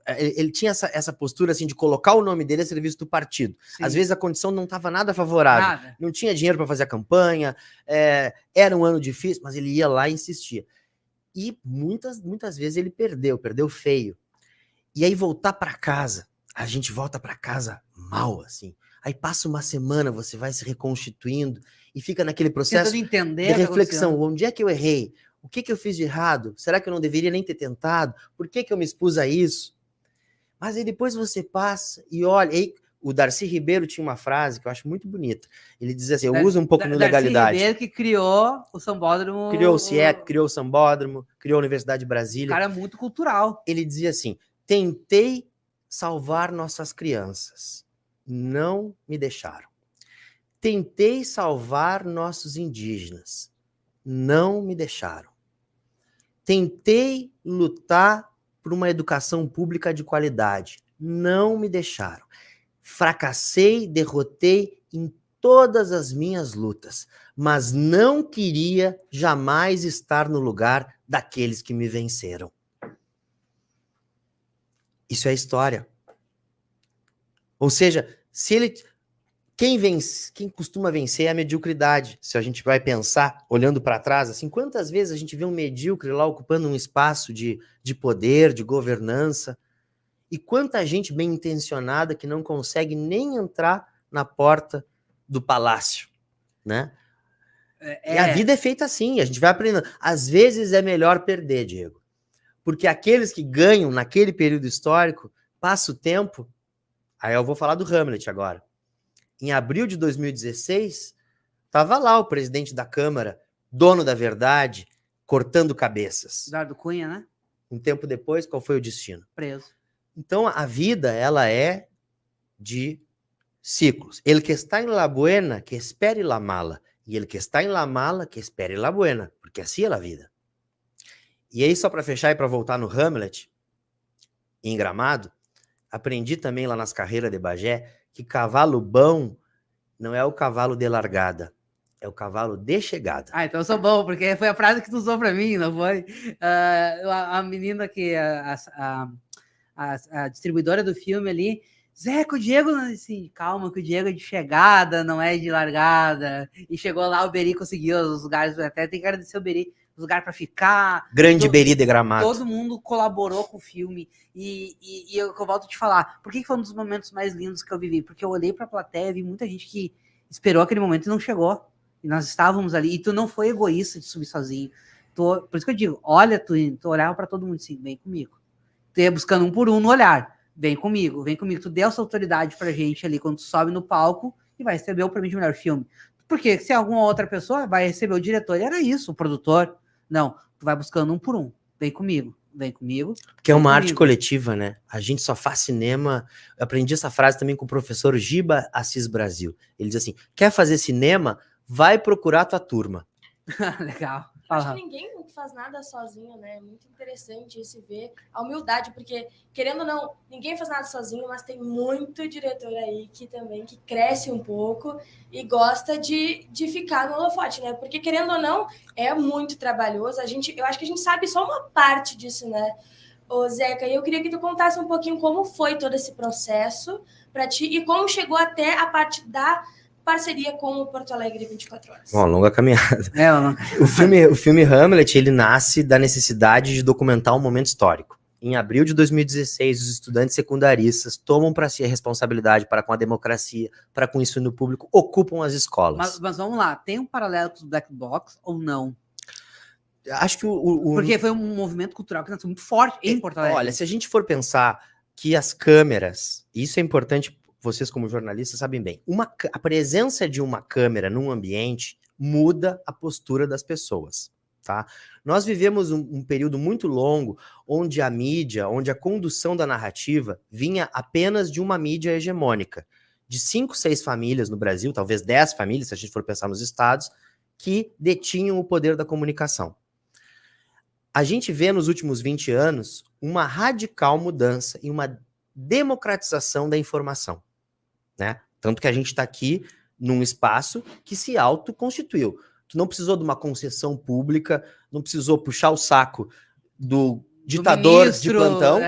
ele tinha essa postura, assim, de colocar o nome dele a serviço do partido. Sim. Às vezes a condição não estava nada favorável. Nada. Não tinha dinheiro para fazer a campanha, era um ano difícil, mas ele ia lá e insistia. E muitas vezes ele perdeu feio. E aí voltar para casa, a gente volta para casa mal, assim. Aí passa uma semana, você vai se reconstituindo e fica naquele processo de reflexão. Onde é que eu errei? O que eu fiz de errado? Será que eu não deveria nem ter tentado? Por que eu me expus a isso? Mas aí depois você passa e olha. Aí, o Darcy Ribeiro tinha uma frase que eu acho muito bonita. Ele diz assim, eu uso um pouco no Legalidade. Darcy Ribeiro que criou o Sambódromo. Criou o CIEP, criou o Sambódromo, criou a Universidade de Brasília. Um cara muito cultural. Ele dizia assim, tentei salvar nossas crianças. Não me deixaram. Tentei salvar nossos indígenas. Não me deixaram. Tentei lutar por uma educação pública de qualidade. Não me deixaram. Fracassei, derrotei em todas as minhas lutas, mas não queria jamais estar no lugar daqueles que me venceram. Isso é história. Ou seja, quem costuma vencer é a mediocridade. Se a gente vai pensar, olhando para trás, assim, quantas vezes a gente vê um medíocre lá ocupando um espaço de poder, de governança, e quanta gente bem intencionada que não consegue nem entrar na porta do palácio, né? E a vida é feita assim, a gente vai aprendendo. Às vezes é melhor perder, Diego, porque aqueles que ganham naquele período histórico, passa o tempo. Aí eu vou falar do Hamlet agora. Em abril de 2016, estava lá o presidente da Câmara, dono da verdade, cortando cabeças. Eduardo Cunha, né? Um tempo depois, qual foi o destino? Preso. Então, a vida, ela é de ciclos. El que está em la buena, que espere la mala. E el que está em la mala, que espere la buena. Porque assim é a vida. E aí, só para fechar e para voltar no Hamlet, em Gramado, aprendi também lá nas carreiras de Bagé que cavalo bom não é o cavalo de largada, é o cavalo de chegada. Ah, então eu sou bom, porque foi a frase que tu usou para mim, não foi? A menina que... A distribuidora do filme ali, Zé, que o Diego, assim, calma, que o Diego é de chegada, não é de largada. E chegou lá, o Beri conseguiu os lugares, até tem que agradecer o Beri, os lugares para ficar. Grande Beri de Gramado. Todo mundo colaborou com o filme. E eu volto a te falar, por que foi um dos momentos mais lindos que eu vivi? Porque eu olhei para a plateia e vi muita gente que esperou aquele momento e não chegou. E nós estávamos ali, e tu não foi egoísta de subir sozinho. Por isso que eu digo, olha, tu olhava para todo mundo assim, vem comigo. Tu ia buscando um por um no olhar. Vem comigo. Tu deu essa autoridade pra gente ali quando tu sobe no palco e vai receber o prêmio de melhor filme. Porque se alguma outra pessoa vai receber o diretor, e era isso, o produtor. Não, tu vai buscando um por um. Vem comigo. Porque é uma arte coletiva, né? A gente só faz cinema. Eu aprendi essa frase também com o professor Giba Assis Brasil. Ele diz assim: quer fazer cinema? Vai procurar tua turma. Legal. Acho que ninguém faz nada sozinho, né? É muito interessante esse ver a humildade, porque, querendo ou não, ninguém faz nada sozinho, mas tem muito diretor aí que também que cresce um pouco e gosta de ficar no holofote, né? Porque, querendo ou não, é muito trabalhoso. Eu acho que a gente sabe só uma parte disso, né? Ô, Zeca, eu queria que tu contasse um pouquinho como foi todo esse processo para ti e como chegou até a parte parceria com o Porto Alegre 24 Horas. Uma longa caminhada. Não... O filme Hamlet, ele nasce da necessidade de documentar um momento histórico. Em abril de 2016, os estudantes secundaristas tomam para si a responsabilidade para com a democracia, para com o ensino público, ocupam as escolas. Mas vamos lá, tem um paralelo com o Black Box ou não? Acho que Porque foi um movimento cultural que nasceu muito forte em Porto Alegre. Olha, se a gente for pensar que as câmeras, isso é importante, vocês como jornalistas sabem bem, a presença de uma câmera num ambiente muda a postura das pessoas, tá? Nós vivemos um período muito longo onde a mídia, onde a condução da narrativa vinha apenas de uma mídia hegemônica, de 5, 6 famílias no Brasil, talvez 10 famílias, se a gente for pensar nos estados, que detinham o poder da comunicação. A gente vê nos últimos 20 anos uma radical mudança e uma democratização da informação, né? Tanto que a gente está aqui num espaço que se autoconstituiu. Tu não precisou de uma concessão pública, não precisou puxar o saco do ditador de plantão,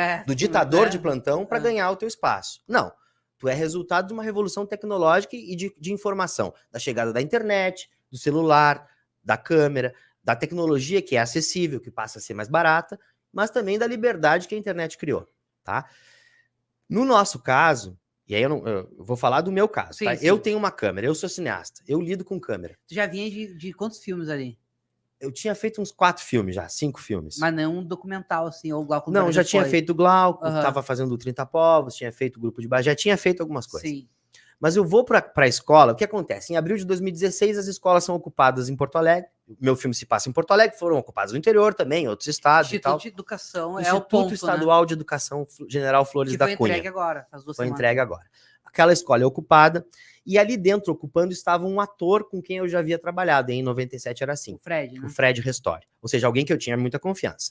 de plantão para ganhar o teu espaço. Não. Tu é resultado de uma revolução tecnológica e de informação, da chegada da internet, do celular, da câmera, da tecnologia que é acessível, que passa a ser mais barata, mas também da liberdade que a internet criou, tá? No nosso caso, e aí eu vou falar do meu caso, sim, tá? Sim. Eu tenho uma câmera, eu sou cineasta, eu lido com câmera. Tu já vinha de quantos filmes ali? Eu tinha feito uns 4 filmes já, 5 filmes. Mas não um documental, assim, ou Glauco. Não, já tinha feito o Glauco, tava fazendo o 30 Povos, tinha feito o Grupo de Baixo, já tinha feito algumas coisas. Sim. Mas eu vou para a escola, o que acontece? Em abril de 2016, as escolas são ocupadas em Porto Alegre, meu filme se passa em Porto Alegre, foram ocupados no interior também, outros estados e tal. Instituto de Educação é o ponto, Estadual, né? De Educação General Flores da Cunha. Foi entregue agora, faz 2 semanas. Foi entregue agora. Aquela escola é ocupada, e ali dentro, ocupando, estava um ator com quem eu já havia trabalhado, em 97 era assim. O Fred, né? O Fred Restore. Ou seja, alguém que eu tinha muita confiança.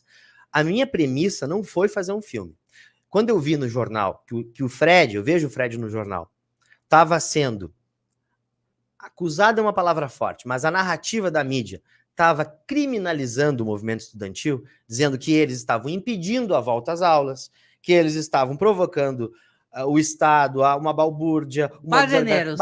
A minha premissa não foi fazer um filme. Quando eu vi no jornal que o Fred, eu vejo o Fred no jornal, estava sendo acusado, é uma palavra forte, mas a narrativa da mídia estava criminalizando o movimento estudantil, dizendo que eles estavam impedindo a volta às aulas, que eles estavam provocando o Estado, uma balbúrdia, baderneiros.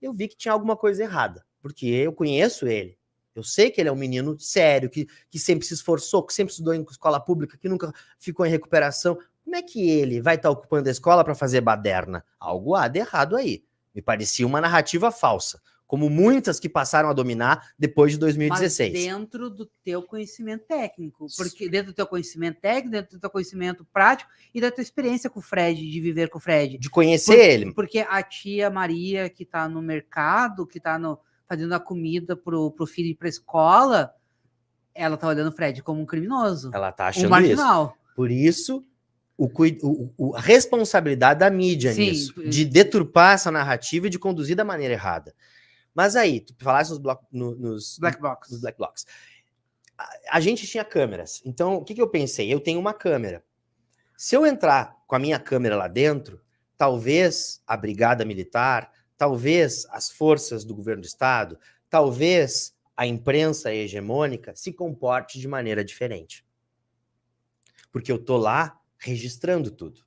Eu vi que tinha alguma coisa errada, porque eu conheço ele, eu sei que ele é um menino sério, que sempre se esforçou, que sempre estudou em escola pública, que nunca ficou em recuperação. Como é que ele vai estar ocupando a escola para fazer baderna? Algo há de errado aí. Me parecia uma narrativa falsa, como muitas que passaram a dominar depois de 2016. Mas dentro do teu conhecimento técnico, porque dentro do teu conhecimento técnico, dentro do teu conhecimento prático e da tua experiência com o Fred, de viver com o Fred. De conhecer ele. Porque a tia Maria, que está no mercado, que está fazendo a comida pro filho ir para a escola, ela está olhando o Fred como um criminoso. Ela está achando marginal. Isso. Por isso, a responsabilidade da mídia nisso, de deturpar essa narrativa e de conduzir da maneira errada. Mas aí, tu falaste nos Black Box. A gente tinha câmeras. Então, o que eu pensei? Eu tenho uma câmera. Se eu entrar com a minha câmera lá dentro, talvez a brigada militar, talvez as forças do governo do estado, talvez a imprensa hegemônica se comporte de maneira diferente. Porque eu tô lá registrando tudo.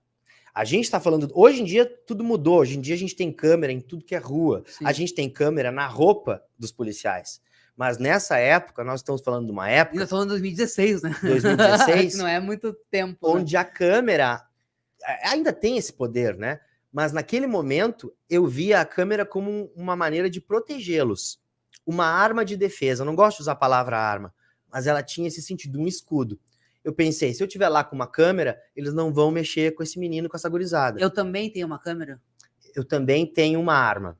A gente está falando... Hoje em dia, tudo mudou. Hoje em dia, a gente tem câmera em tudo que é rua. Sim. A gente tem câmera na roupa dos policiais. Mas nessa época, nós estamos falando de uma época... Nós estamos em 2016, né? 2016. Não é muito tempo. Onde a câmera ainda tem esse poder, né? Mas naquele momento, eu via a câmera como uma maneira de protegê-los. Uma arma de defesa. Eu não gosto de usar a palavra arma, mas ela tinha esse sentido, um escudo. Eu pensei, se eu estiver lá com uma câmera, eles não vão mexer com esse menino, com essa gurizada. Eu também tenho uma câmera? Eu também tenho uma arma.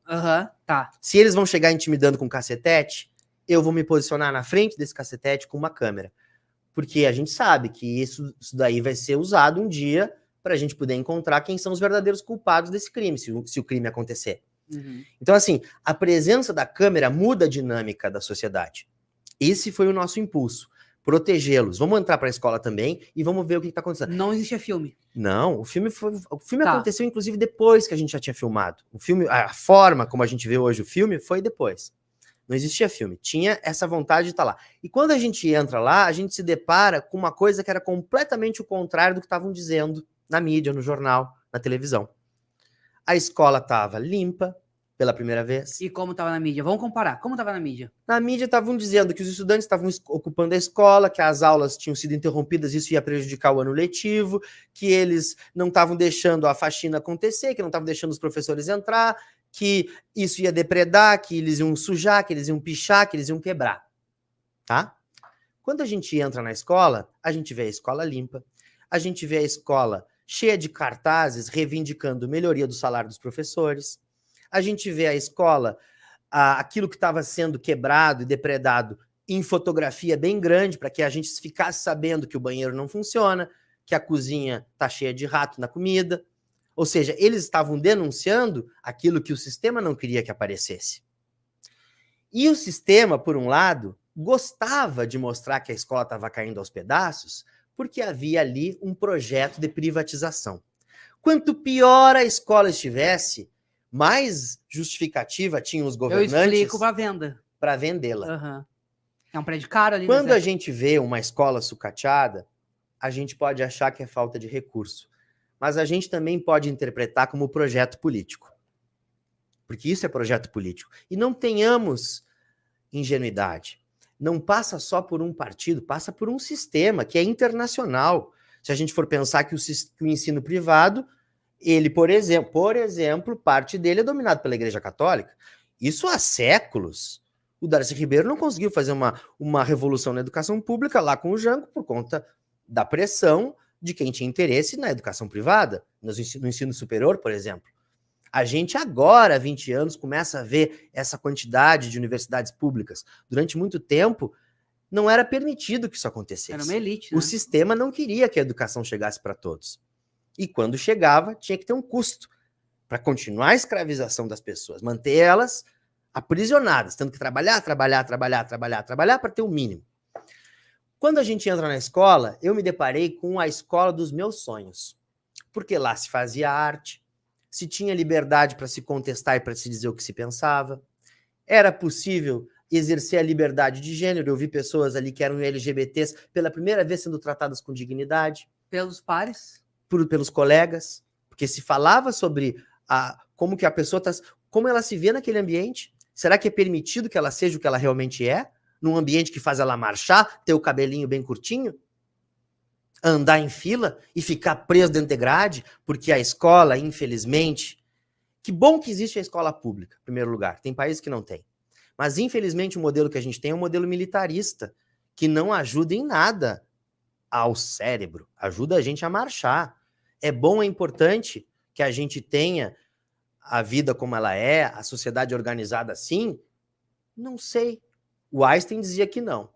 Tá. Se eles vão chegar intimidando com um cacetete, eu vou me posicionar na frente desse cacetete com uma câmera. Porque a gente sabe que isso daí vai ser usado um dia para a gente poder encontrar quem são os verdadeiros culpados desse crime, se o crime acontecer. Uhum. Então, assim, a presença da câmera muda a dinâmica da sociedade. Esse foi o nosso impulso. Protegê-los. Vamos entrar para a escola também e vamos ver o que está acontecendo. Não existia filme. Não, o filme aconteceu, inclusive, depois que a gente já tinha filmado. O filme, a forma como a gente vê hoje o filme, foi depois. Não existia filme. Tinha essa vontade de estar lá. E quando a gente entra lá, a gente se depara com uma coisa que era completamente o contrário do que estavam dizendo na mídia, no jornal, na televisão. A escola estava limpa, pela primeira vez. E como estava na mídia? Vamos comparar. Como estava na mídia? Na mídia estavam dizendo que os estudantes estavam ocupando a escola, que as aulas tinham sido interrompidas, isso ia prejudicar o ano letivo, que eles não estavam deixando a faxina acontecer, que não estavam deixando os professores entrar, que isso ia depredar, que eles iam sujar, que eles iam pichar, que eles iam quebrar. Tá? Quando a gente entra na escola, a gente vê a escola limpa, a gente vê a escola cheia de cartazes reivindicando melhoria do salário dos professores, a gente vê a escola, aquilo que estava sendo quebrado e depredado em fotografia bem grande, para que a gente ficasse sabendo que o banheiro não funciona, que a cozinha está cheia de rato na comida. Ou seja, eles estavam denunciando aquilo que o sistema não queria que aparecesse. E o sistema, por um lado, gostava de mostrar que a escola estava caindo aos pedaços, porque havia ali um projeto de privatização. Quanto pior a escola estivesse, mais justificativa tinham os governantes. Eu explico para venda. Para vendê-la. Uhum. É um prédio caro ali. Quando a gente vê uma escola sucateada, a gente pode achar que é falta de recurso. Mas a gente também pode interpretar como projeto político. Porque isso é projeto político. E não tenhamos ingenuidade. Não passa só por um partido, passa por um sistema que é internacional. Se a gente for pensar que o ensino privado, ele, por exemplo, parte dele é dominado pela Igreja Católica. Isso há séculos. O Darcy Ribeiro não conseguiu fazer uma revolução na educação pública lá com o Jango por conta da pressão de quem tinha interesse na educação privada, no ensino superior, por exemplo. A gente agora, há 20 anos, começa a ver essa quantidade de universidades públicas. Durante muito tempo, não era permitido que isso acontecesse. Era uma elite, né? O sistema não queria que a educação chegasse para todos. E quando chegava, tinha que ter um custo para continuar a escravização das pessoas, manter elas aprisionadas, tendo que trabalhar para ter o mínimo. Quando a gente entra na escola, eu me deparei com a escola dos meus sonhos. Porque lá se fazia arte, se tinha liberdade para se contestar e para se dizer o que se pensava, era possível exercer a liberdade de gênero. Eu vi pessoas ali que eram LGBTs pela primeira vez sendo tratadas com dignidade. Pelos pares. Pelos colegas, porque se falava sobre como que a pessoa como ela se vê naquele ambiente. Será que é permitido que ela seja o que ela realmente é? Num ambiente que faz ela marchar, ter o cabelinho bem curtinho? Andar em fila e ficar preso dentro de grade? Porque a escola, infelizmente... Que bom que existe a escola pública, em primeiro lugar. Tem países que não tem. Mas, infelizmente, o modelo que a gente tem é um modelo militarista, que não ajuda em nada ao cérebro, ajuda a gente a marchar. É bom, é importante que a gente tenha a vida como ela é, a sociedade organizada assim? Não sei. O Einstein dizia que não.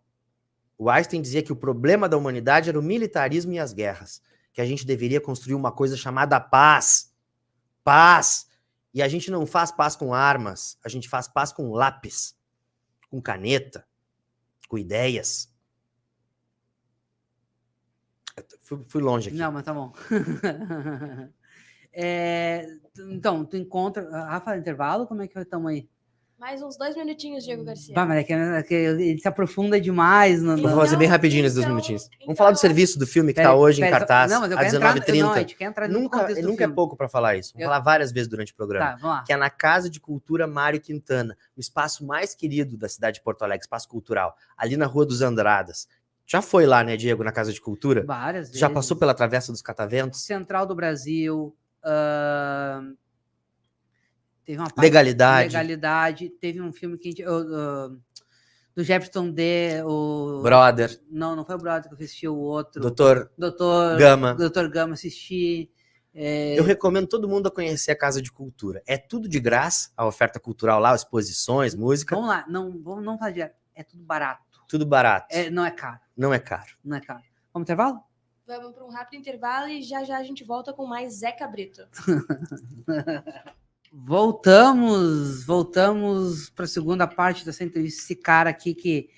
O Einstein dizia que o problema da humanidade era o militarismo e as guerras, que a gente deveria construir uma coisa chamada paz. Paz. E a gente não faz paz com armas, a gente faz paz com lápis, com caneta, com ideias. Fui longe aqui. Não, mas tá bom. Então, tu encontra... Rafa, intervalo? Como é que estamos aí? Mais uns 2 minutinhos, Diego Garcia. Bah, mas é que ele se aprofunda demais. Vamos fazer bem rapidinho nesses 2 minutinhos. Vamos falar do serviço do filme que está hoje em cartaz, às 19h30. Nunca é pouco para falar isso. Vamos falar várias vezes durante o programa. Tá, vamos lá. Que é na Casa de Cultura Mário Quintana, o espaço mais querido da cidade de Porto Alegre, espaço cultural, ali na Rua dos Andradas. Já foi lá, né, Diego, na Casa de Cultura? Várias vezes. Já passou pela Travessa dos Cataventos? Central do Brasil... Teve uma parte Legalidade. Teve um filme que a gente, do Jefferson D. Brother. Não foi o Brother que eu assisti, o outro. Doutor Gama assisti. Eu recomendo todo mundo a conhecer a Casa de Cultura. É tudo de graça, a oferta cultural lá, exposições, música. Vamos lá, não fazer. É tudo barato. Tudo barato. Não é caro. Não é caro. Não é caro. Vamos intervalo? Vamos para um rápido intervalo e já a gente volta com mais Zeca Brito. Voltamos para a segunda parte dessa entrevista. Esse cara aqui que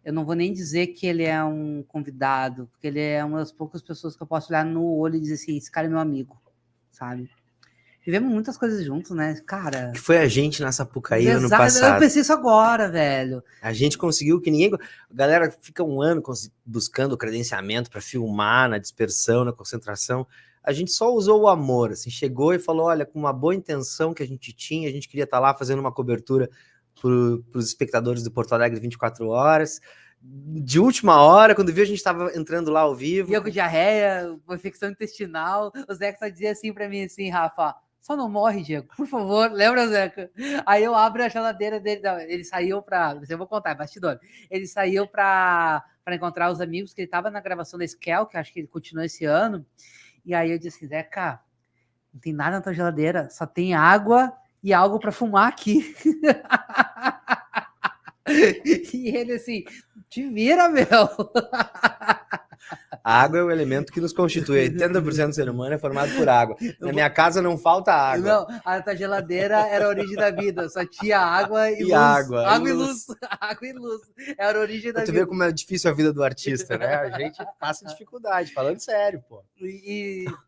eu não vou nem dizer que ele é um convidado, porque ele é uma das poucas pessoas que eu posso olhar no olho e dizer assim, esse cara é meu amigo, sabe? Vivemos muitas coisas juntos, né, cara? Que foi a gente na Sapucaí ano passado. Eu pensei isso agora, velho. A gente conseguiu que ninguém... A galera fica um ano buscando credenciamento para filmar na dispersão, na concentração. a gente só usou o amor, assim, chegou e falou, olha, com uma boa intenção que a gente tinha, a gente queria estar lá fazendo uma cobertura para os espectadores do Porto Alegre 24 horas, de última hora, quando viu a gente estava entrando lá ao vivo. E eu com diarreia, infecção intestinal, o Zeca só dizia assim para mim, assim, Rafa, só não morre, Diego, por favor, lembra, Zeca? Aí eu abro a geladeira dele, ele saiu para, eu vou contar, é bastidor, ele saiu para encontrar os amigos, que ele estava na gravação da Skel, que acho que ele continua esse ano, e aí eu disse, Zeca, não tem nada na tua geladeira, só tem água e algo para fumar aqui. E ele assim, te vira, meu. A água é o elemento que nos constitui. 80% do ser humano é formado por água. Na minha casa não falta água. Não, a tua geladeira era a origem da vida. Só tinha água e luz. Água e luz. Água e luz. Era a origem da vida. Tu vê como é difícil a vida do artista, né? A gente passa dificuldade, falando sério, pô.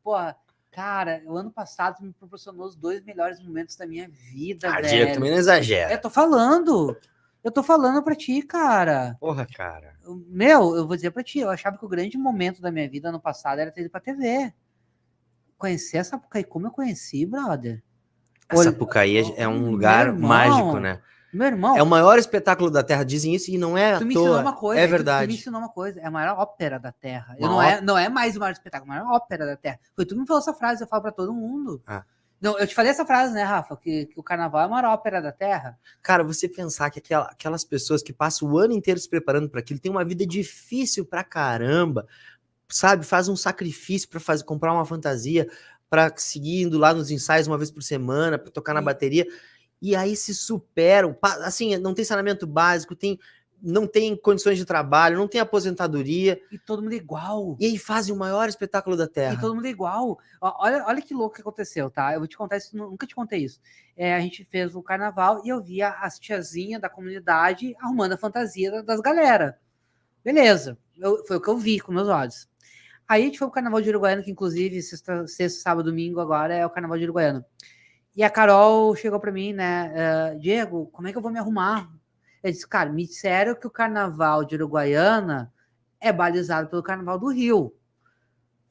Porra, cara, o ano passado me proporcionou os 2 melhores momentos da minha vida, velho. Diego, também não exagera. Eu tô falando pra ti, cara. Porra, cara. Meu, eu vou dizer pra ti, eu achava que o grande momento da minha vida ano passado era ter ido pra TV. Conhecer a Sapucaí como eu conheci, brother. A Sapucaí é um lugar mágico, né? Meu irmão. É o maior espetáculo da Terra, dizem isso, e não é à toa. Tu me ensinou uma coisa. É verdade. Tu me ensinou uma coisa. É a maior ópera da Terra. Uma Não é mais o maior espetáculo, a maior ópera da Terra. Foi tu que me falou essa frase, eu falo pra todo mundo. Ah. Não, eu te falei essa frase, né, Rafa? Que o carnaval é a maior ópera da Terra. Cara, você pensar que aquelas pessoas que passam o ano inteiro se preparando para aquilo, tem uma vida difícil pra caramba, sabe? Faz um sacrifício pra comprar uma fantasia, pra seguir indo lá nos ensaios uma vez por semana, pra tocar na bateria, e aí se superam, assim, não tem saneamento básico, não tem condições de trabalho, não tem aposentadoria. E todo mundo é igual. E aí fazem o maior espetáculo da Terra. E todo mundo é igual. Olha que louco que aconteceu, tá? Eu vou te contar isso, nunca te contei isso. A gente fez o carnaval e eu via as tiazinhas da comunidade arrumando a fantasia das galera. Beleza. Foi o que eu vi com meus olhos. Aí a gente foi pro Carnaval de Uruguaiana, que inclusive sexta, sábado, domingo agora é o Carnaval de Uruguaiana. E a Carol chegou pra mim, né? Diego, como é que eu vou me arrumar? Eu disse, cara, me disseram que o Carnaval de Uruguaiana é balizado pelo Carnaval do Rio.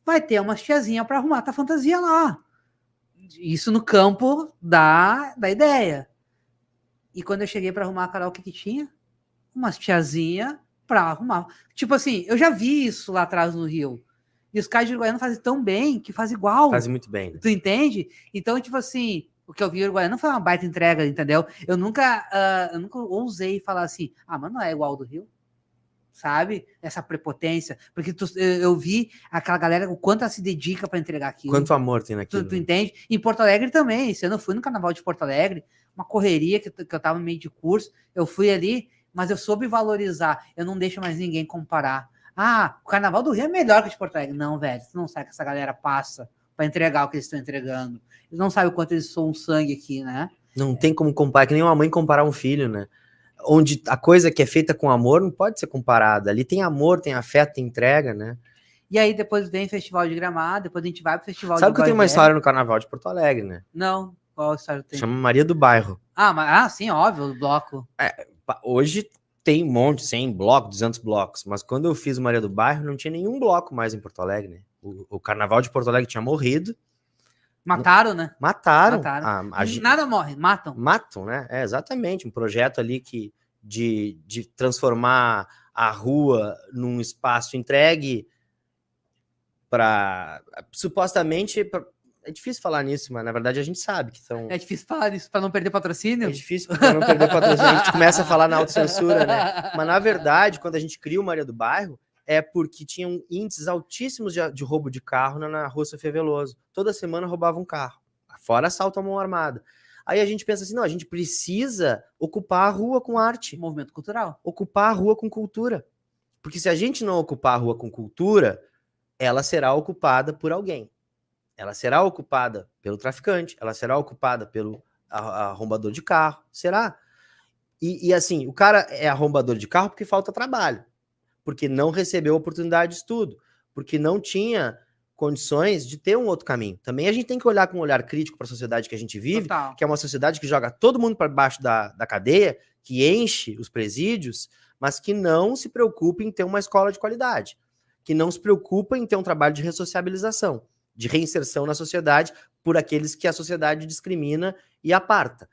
Vai ter umas tiazinhas para arrumar a fantasia lá. Isso no campo da ideia. E quando eu cheguei para arrumar a Carol, o que tinha? Umas tiazinhas para arrumar. Tipo assim, eu já vi isso lá atrás no Rio. E os caras de Uruguaiana fazem tão bem que faz igual. Fazem muito bem. Né? Tu entende? Então, tipo assim, o que eu vi em Uruguaiana não foi uma baita entrega, entendeu? Eu nunca ousei falar assim, mas não é igual ao do Rio. Sabe? Essa prepotência. Porque eu vi aquela galera, o quanto ela se dedica para entregar aquilo. Quanto amor tem naquilo. Tu entende? Em Porto Alegre também. Esse ano eu fui no Carnaval de Porto Alegre, uma correria que eu tava no meio de curso. Eu fui ali, mas eu soube valorizar. Eu não deixo mais ninguém comparar. O Carnaval do Rio é melhor que o de Porto Alegre. Não, velho. Tu não sabe que essa galera passa para entregar o que eles estão entregando. Eles não sabem o quanto eles são sangue aqui, né? Não tem como comparar, que nem uma mãe comparar um filho, né? Onde a coisa que é feita com amor não pode ser comparada. Ali tem amor, tem afeto, tem entrega, né? E aí depois vem Festival de Gramado, depois a gente vai pro Festival Sabe que eu tenho uma história no Carnaval de Porto Alegre, né? Não, qual história tem? Chama Maria do Bairro. Sim, óbvio, o bloco. Hoje tem um monte, 100 blocos, 200 blocos, mas quando eu fiz o Maria do Bairro, não tinha nenhum bloco mais em Porto Alegre, né? O Carnaval de Porto Alegre tinha morrido. Mataram, né? Mataram. Nada morre, matam. Matam, né? É exatamente, um projeto ali de transformar a rua num espaço entregue para supostamente é difícil falar nisso, mas na verdade a gente sabe que são. É difícil falar isso para não perder patrocínio? É difícil para não perder patrocínio. A gente começa a falar na autocensura, né? Mas na verdade, quando a gente cria o Maria do Bairro, é porque tinham índices altíssimos de roubo de carro na Rua Sofia Veloso. Toda semana roubava um carro, fora assalto à mão armada. Aí a gente pensa assim, não, a gente precisa ocupar a rua com arte. Movimento cultural. Ocupar a rua com cultura. Porque se a gente não ocupar a rua com cultura, ela será ocupada por alguém. Ela será ocupada pelo traficante, ela será ocupada pelo arrombador de carro, será? E assim, o cara é arrombador de carro porque falta trabalho, porque não recebeu oportunidade de estudo, porque não tinha condições de ter um outro caminho. Também a gente tem que olhar com um olhar crítico para a sociedade que a gente vive, Total. Que é uma sociedade que joga todo mundo para baixo da cadeia, que enche os presídios, mas que não se preocupa em ter uma escola de qualidade, que não se preocupa em ter um trabalho de ressociabilização. de reinserção na sociedade por aqueles que a sociedade discrimina e aparta.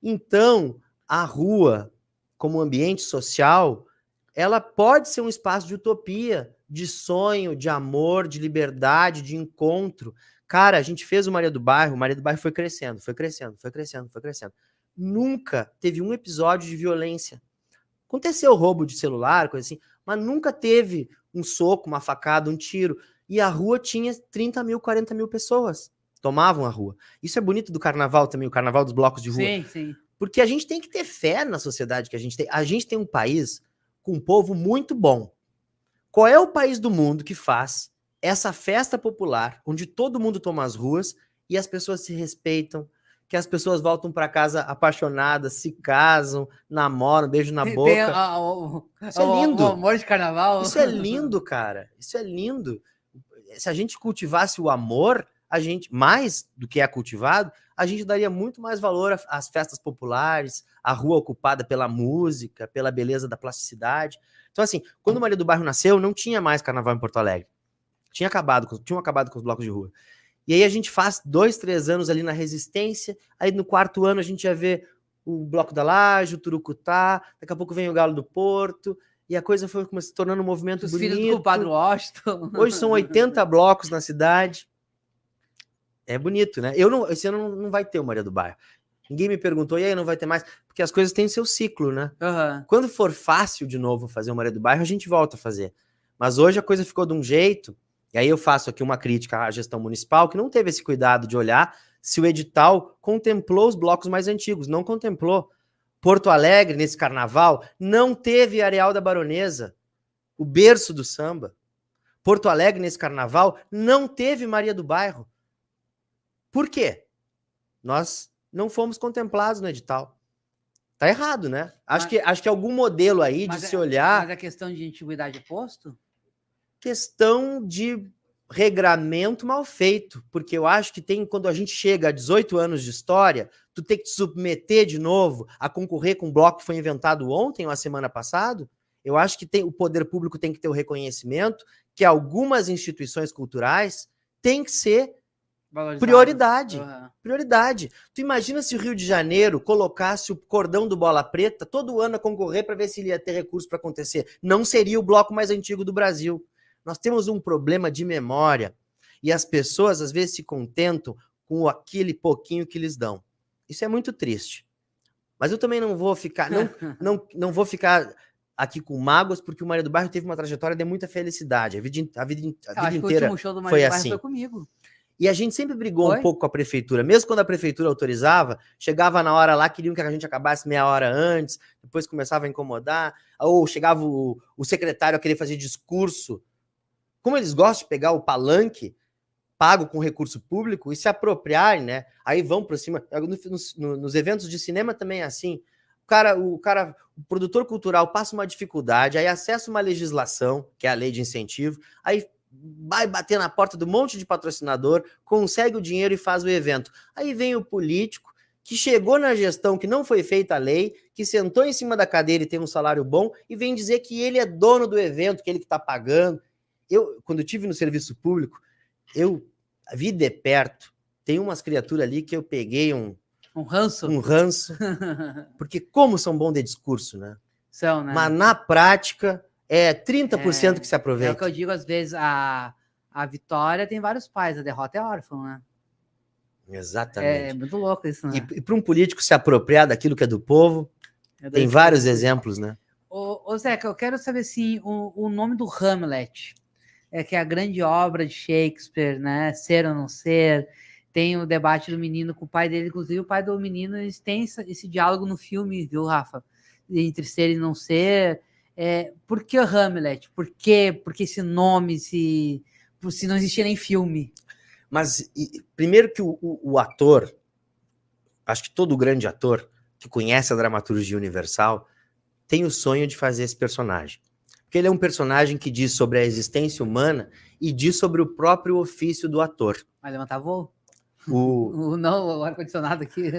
Então, a rua, como ambiente social, ela pode ser um espaço de utopia, de sonho, de amor, de liberdade, de encontro. Cara, a gente fez o Maria do Bairro foi crescendo, foi crescendo, foi crescendo, foi crescendo. Nunca teve um episódio de violência. Aconteceu roubo de celular, coisa assim, mas nunca teve um soco, uma facada, um tiro. E a rua tinha 30 mil, 40 mil pessoas. Tomavam a rua. Isso é bonito do carnaval também, o carnaval dos blocos de rua. Sim, sim. Porque a gente tem que ter fé na sociedade que a gente tem. A gente tem um país com um povo muito bom. Qual é o país do mundo que faz essa festa popular, onde todo mundo toma as ruas e as pessoas se respeitam, que as pessoas voltam para casa apaixonadas, se casam, namoram, beijo na boca. Isso é lindo. O amor de carnaval. Isso é lindo, cara. Isso é lindo. Se a gente cultivasse o amor, a gente, mais do que é cultivado, a gente daria muito mais valor às festas populares, à rua ocupada pela música, pela beleza da plasticidade. Então, assim, quando o Maria do Bairro nasceu, não tinha mais carnaval em Porto Alegre. Tinham acabado com os blocos de rua. E aí a gente faz 2, 3 anos ali na Resistência, aí no 4º ano a gente já vê o Bloco da Laje, o Turucutá, daqui a pouco vem o Galo do Porto, e a coisa foi se tornando um movimento Os bonito. filhos do Padre Washington. Hoje são 80 blocos na cidade. É bonito, né? Esse ano não vai ter o Maria do Bairro. Ninguém me perguntou, e aí não vai ter mais? Porque as coisas têm o seu ciclo, né? Uhum. Quando for fácil de novo fazer o Maria do Bairro, a gente volta a fazer. Mas hoje a coisa ficou de um jeito, e aí eu faço aqui uma crítica à gestão municipal, que não teve esse cuidado de olhar se o edital contemplou os blocos mais antigos. Não contemplou. Porto Alegre, nesse carnaval, não teve Areal da Baronesa, o berço do samba. Porto Alegre, nesse carnaval, não teve Maria do Bairro. Por quê? Nós não fomos contemplados no edital. Tá errado, né? Acho que algum modelo aí de se olhar... Mas a questão de antiguidade posto? Questão de regramento mal feito, porque eu acho que quando a gente chega a 18 anos de história, tu tem que te submeter de novo a concorrer com um bloco que foi inventado ontem ou a semana passada. Eu acho que o poder público tem que ter o reconhecimento que algumas instituições culturais têm que ser prioridade. Uhum. Prioridade. Tu imagina se o Rio de Janeiro colocasse o cordão do Bola Preta todo ano a concorrer para ver se ele ia ter recurso para acontecer. Não seria o bloco mais antigo do Brasil. Nós temos um problema de memória e as pessoas às vezes se contentam com aquele pouquinho que lhes dão. Isso é muito triste. Mas eu também não vou ficar não vou ficar aqui com mágoas, porque o Maria do Bairro teve uma trajetória de muita felicidade. A vida inteira o último show do Maria foi do Bairro assim. Foi comigo. E a gente sempre brigou um pouco com a prefeitura. Mesmo quando a prefeitura autorizava, chegava na hora lá, queriam que a gente acabasse meia hora antes, depois começava a incomodar, ou chegava o secretário a querer fazer discurso. Como eles gostam de pegar o palanque pago com recurso público e se apropriarem, né? Aí vão por cima. Nos eventos de cinema também é assim. O produtor cultural passa uma dificuldade, aí acessa uma legislação, que é a lei de incentivo, aí vai bater na porta do monte de patrocinador, consegue o dinheiro e faz o evento. Aí vem o político que chegou na gestão que não foi feita a lei, que sentou em cima da cadeira e tem um salário bom, e vem dizer que ele é dono do evento, que ele que está pagando. Quando eu estive no serviço público, a vida é perto. Tem umas criaturas ali que eu peguei um ranço, porque como são bons de discurso, né? São, né? Mas na prática é 30% que se aproveita. É o que eu digo às vezes, a vitória tem vários pais, a derrota é órfã, né? Exatamente. É muito louco isso, né? E para um político se apropriar daquilo que é do povo, tem vários exemplos, né? Ô Zeca, eu quero saber assim, o nome do Hamlet, que é a grande obra de Shakespeare, né? Ser ou não ser. Tem o debate do menino com o pai dele, inclusive o pai do menino, eles têm esse diálogo no filme, viu, Rafa? Entre ser e não ser. Por que o Hamlet? Por que esse nome se não existia nem filme? Mas, primeiro que o ator, acho que todo grande ator que conhece a dramaturgia universal tem o sonho de fazer esse personagem. Porque ele é um personagem que diz sobre a existência humana e diz sobre o próprio ofício do ator. Vai levantar voo? O ar-condicionado aqui.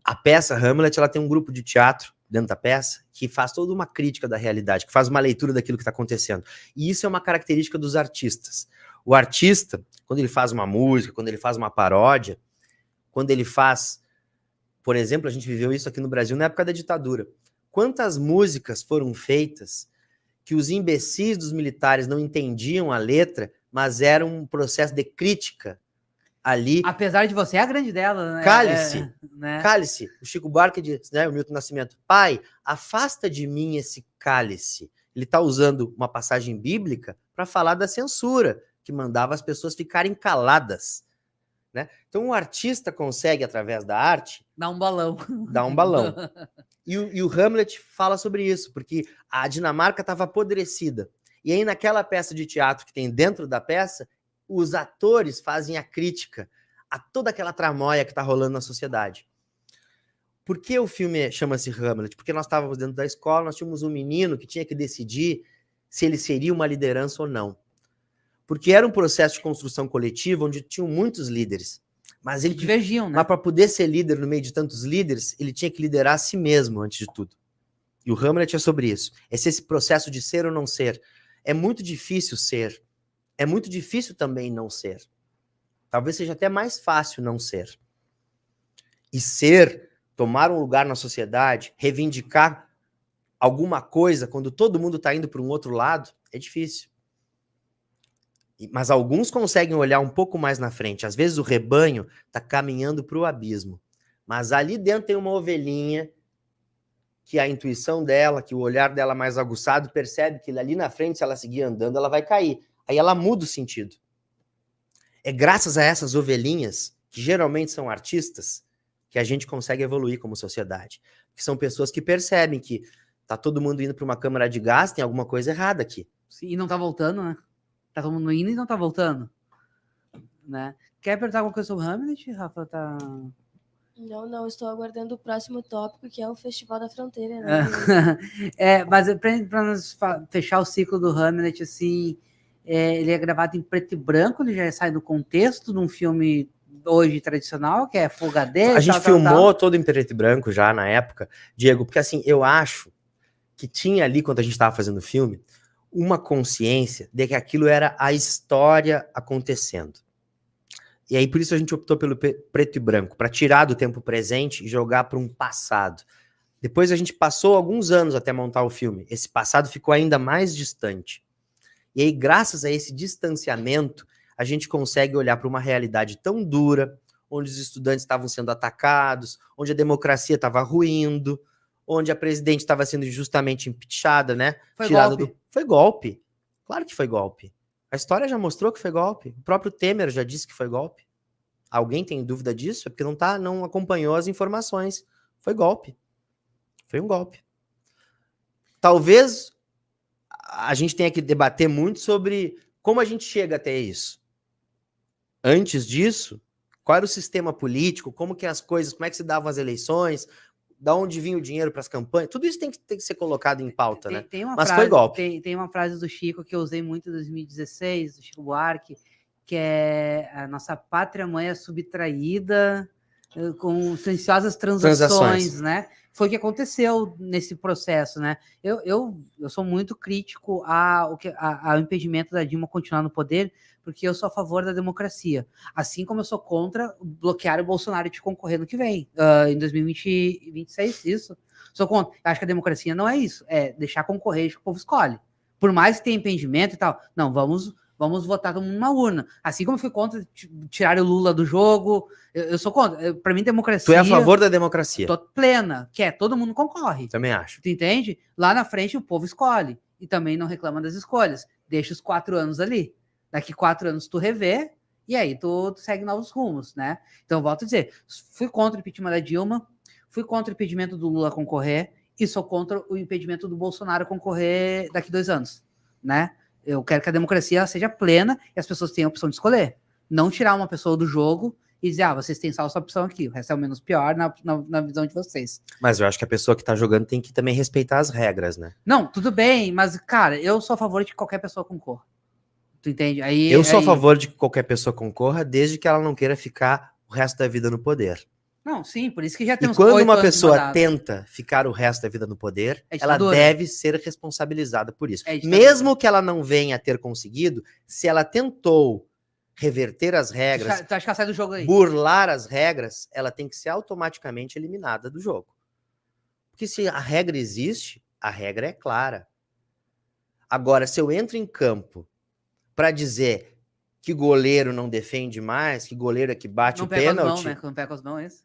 A peça Hamlet, ela tem um grupo de teatro dentro da peça que faz toda uma crítica da realidade, que faz uma leitura daquilo que está acontecendo. E isso é uma característica dos artistas. O artista, quando ele faz uma música, quando ele faz uma paródia, quando ele faz... Por exemplo, a gente viveu isso aqui no Brasil na época da ditadura. Quantas músicas foram feitas que os imbecis dos militares não entendiam a letra, mas era um processo de crítica ali. Apesar de você é a grande dela, né? Cálice, né? Cálice. O Chico Buarque diz, né, o Milton Nascimento, pai, afasta de mim esse cálice. Ele está usando uma passagem bíblica para falar da censura, que mandava as pessoas ficarem caladas. Né? Então o artista consegue, através da arte... Dar um balão. Dar um balão. E o Hamlet fala sobre isso, porque a Dinamarca estava apodrecida. E aí naquela peça de teatro que tem dentro da peça, os atores fazem a crítica a toda aquela tramóia que está rolando na sociedade. Por que o filme chama-se Hamlet? Porque nós estávamos dentro da escola, nós tínhamos um menino que tinha que decidir se ele seria uma liderança ou não. Porque era um processo de construção coletiva onde tinham muitos líderes. Mas ele divergiam, né? Mas para poder ser líder no meio de tantos líderes, ele tinha que liderar a si mesmo antes de tudo. E o Hamlet é sobre isso. Esse processo de ser ou não ser. É muito difícil ser. É muito difícil também não ser. Talvez seja até mais fácil não ser. E ser, tomar um lugar na sociedade, reivindicar alguma coisa quando todo mundo está indo para um outro lado, é difícil. Mas alguns conseguem olhar um pouco mais na frente. Às vezes o rebanho está caminhando para o abismo. Mas ali dentro tem uma ovelhinha que a intuição dela, que o olhar dela mais aguçado, percebe que ali na frente, se ela seguir andando, ela vai cair. Aí ela muda o sentido. É graças a essas ovelhinhas, que geralmente são artistas, que a gente consegue evoluir como sociedade. Que são pessoas que percebem que tá todo mundo indo para uma câmara de gás, tem alguma coisa errada aqui. Sim, e não tá voltando, né? Tá todo mundo indo e não tá voltando. Né? Quer perguntar alguma coisa sobre Hamlet, Rafa? Tá... Não, estou aguardando o próximo tópico, que é o Festival da Fronteira. Né? Mas para nós fechar o ciclo do Hamlet, assim, ele é gravado em preto e branco, ele já sai do contexto de um filme hoje tradicional, que é Full HD. A gente filmou todo em preto e branco já na época, Diego, porque assim, eu acho que tinha ali, quando a gente estava fazendo o filme, uma consciência de que aquilo era a história acontecendo. E aí, por isso a gente optou pelo preto e branco, para tirar do tempo presente e jogar para um passado. Depois a gente passou alguns anos até montar o filme. Esse passado ficou ainda mais distante. E aí, graças a esse distanciamento, a gente consegue olhar para uma realidade tão dura, onde os estudantes estavam sendo atacados, onde a democracia estava ruindo, onde a presidente estava sendo injustamente impeachada, né? Foi golpe. Claro que foi golpe. A história já mostrou que foi golpe. O próprio Temer já disse que foi golpe. Alguém tem dúvida disso? É porque não acompanhou as informações. Foi golpe. Foi um golpe. Talvez a gente tenha que debater muito sobre como a gente chega até isso. Antes disso, qual era o sistema político, como que as coisas, como é que se davam as eleições, da onde vinha o dinheiro para as campanhas, tudo isso tem que ser colocado em pauta, né? Mas foi golpe. Tem uma frase do Chico que eu usei muito em 2016, do Chico Buarque, que é: a nossa pátria mãe é subtraída com silenciosas transações, né? Foi o que aconteceu nesse processo, né? Eu sou muito crítico ao impedimento da Dilma continuar no poder, porque eu sou a favor da democracia. Assim como eu sou contra bloquear o Bolsonaro de concorrer no que vem, em 2026, isso. Sou contra. Eu acho que a democracia não é isso, é deixar concorrer que o povo escolhe. Por mais que tenha impedimento e tal, não, vamos votar numa urna. Assim como eu fui contra tirar o Lula do jogo, eu sou contra. Para mim, democracia... Tu é a favor da democracia? Tô plena, que é todo mundo concorre. Também acho. Tu entende? Lá na frente o povo escolhe. E também não reclama das escolhas. Deixa os 4 anos ali. Daqui 4 anos tu revê, e aí tu segue novos rumos, né? Então, eu volto a dizer, fui contra o impeachment da Dilma, fui contra o impedimento do Lula concorrer, e sou contra o impedimento do Bolsonaro concorrer daqui 2 anos, né? Eu quero que a democracia seja plena e as pessoas tenham a opção de escolher. Não tirar uma pessoa do jogo e dizer, vocês têm só essa opção aqui, o resto é o menos pior na visão de vocês. Mas eu acho que a pessoa que tá jogando tem que também respeitar as regras, né? Não, tudo bem, mas, cara, eu sou a favor de que qualquer pessoa concorra. Tu entende? Eu sou a favor de que qualquer pessoa concorra, desde que ela não queira ficar o resto da vida no poder. Não, sim, por isso que já E temos quando 8 uma anos de pessoa mandato. tenta ficar o resto da vida no poder, É ela ditadura. deve ser responsabilizada por isso. É ditadura. Mesmo que ela não venha a ter conseguido, se ela tentou reverter as regras, Tu acha que ela sai do jogo aí? burlar as regras, ela tem que ser automaticamente eliminada do jogo. Porque se a regra existe, a regra é clara. Agora, se eu entro em campo para dizer que goleiro não defende mais, que goleiro é que bate Não o pega com as mãos, pênalti... né? Não pega com as mãos, é isso?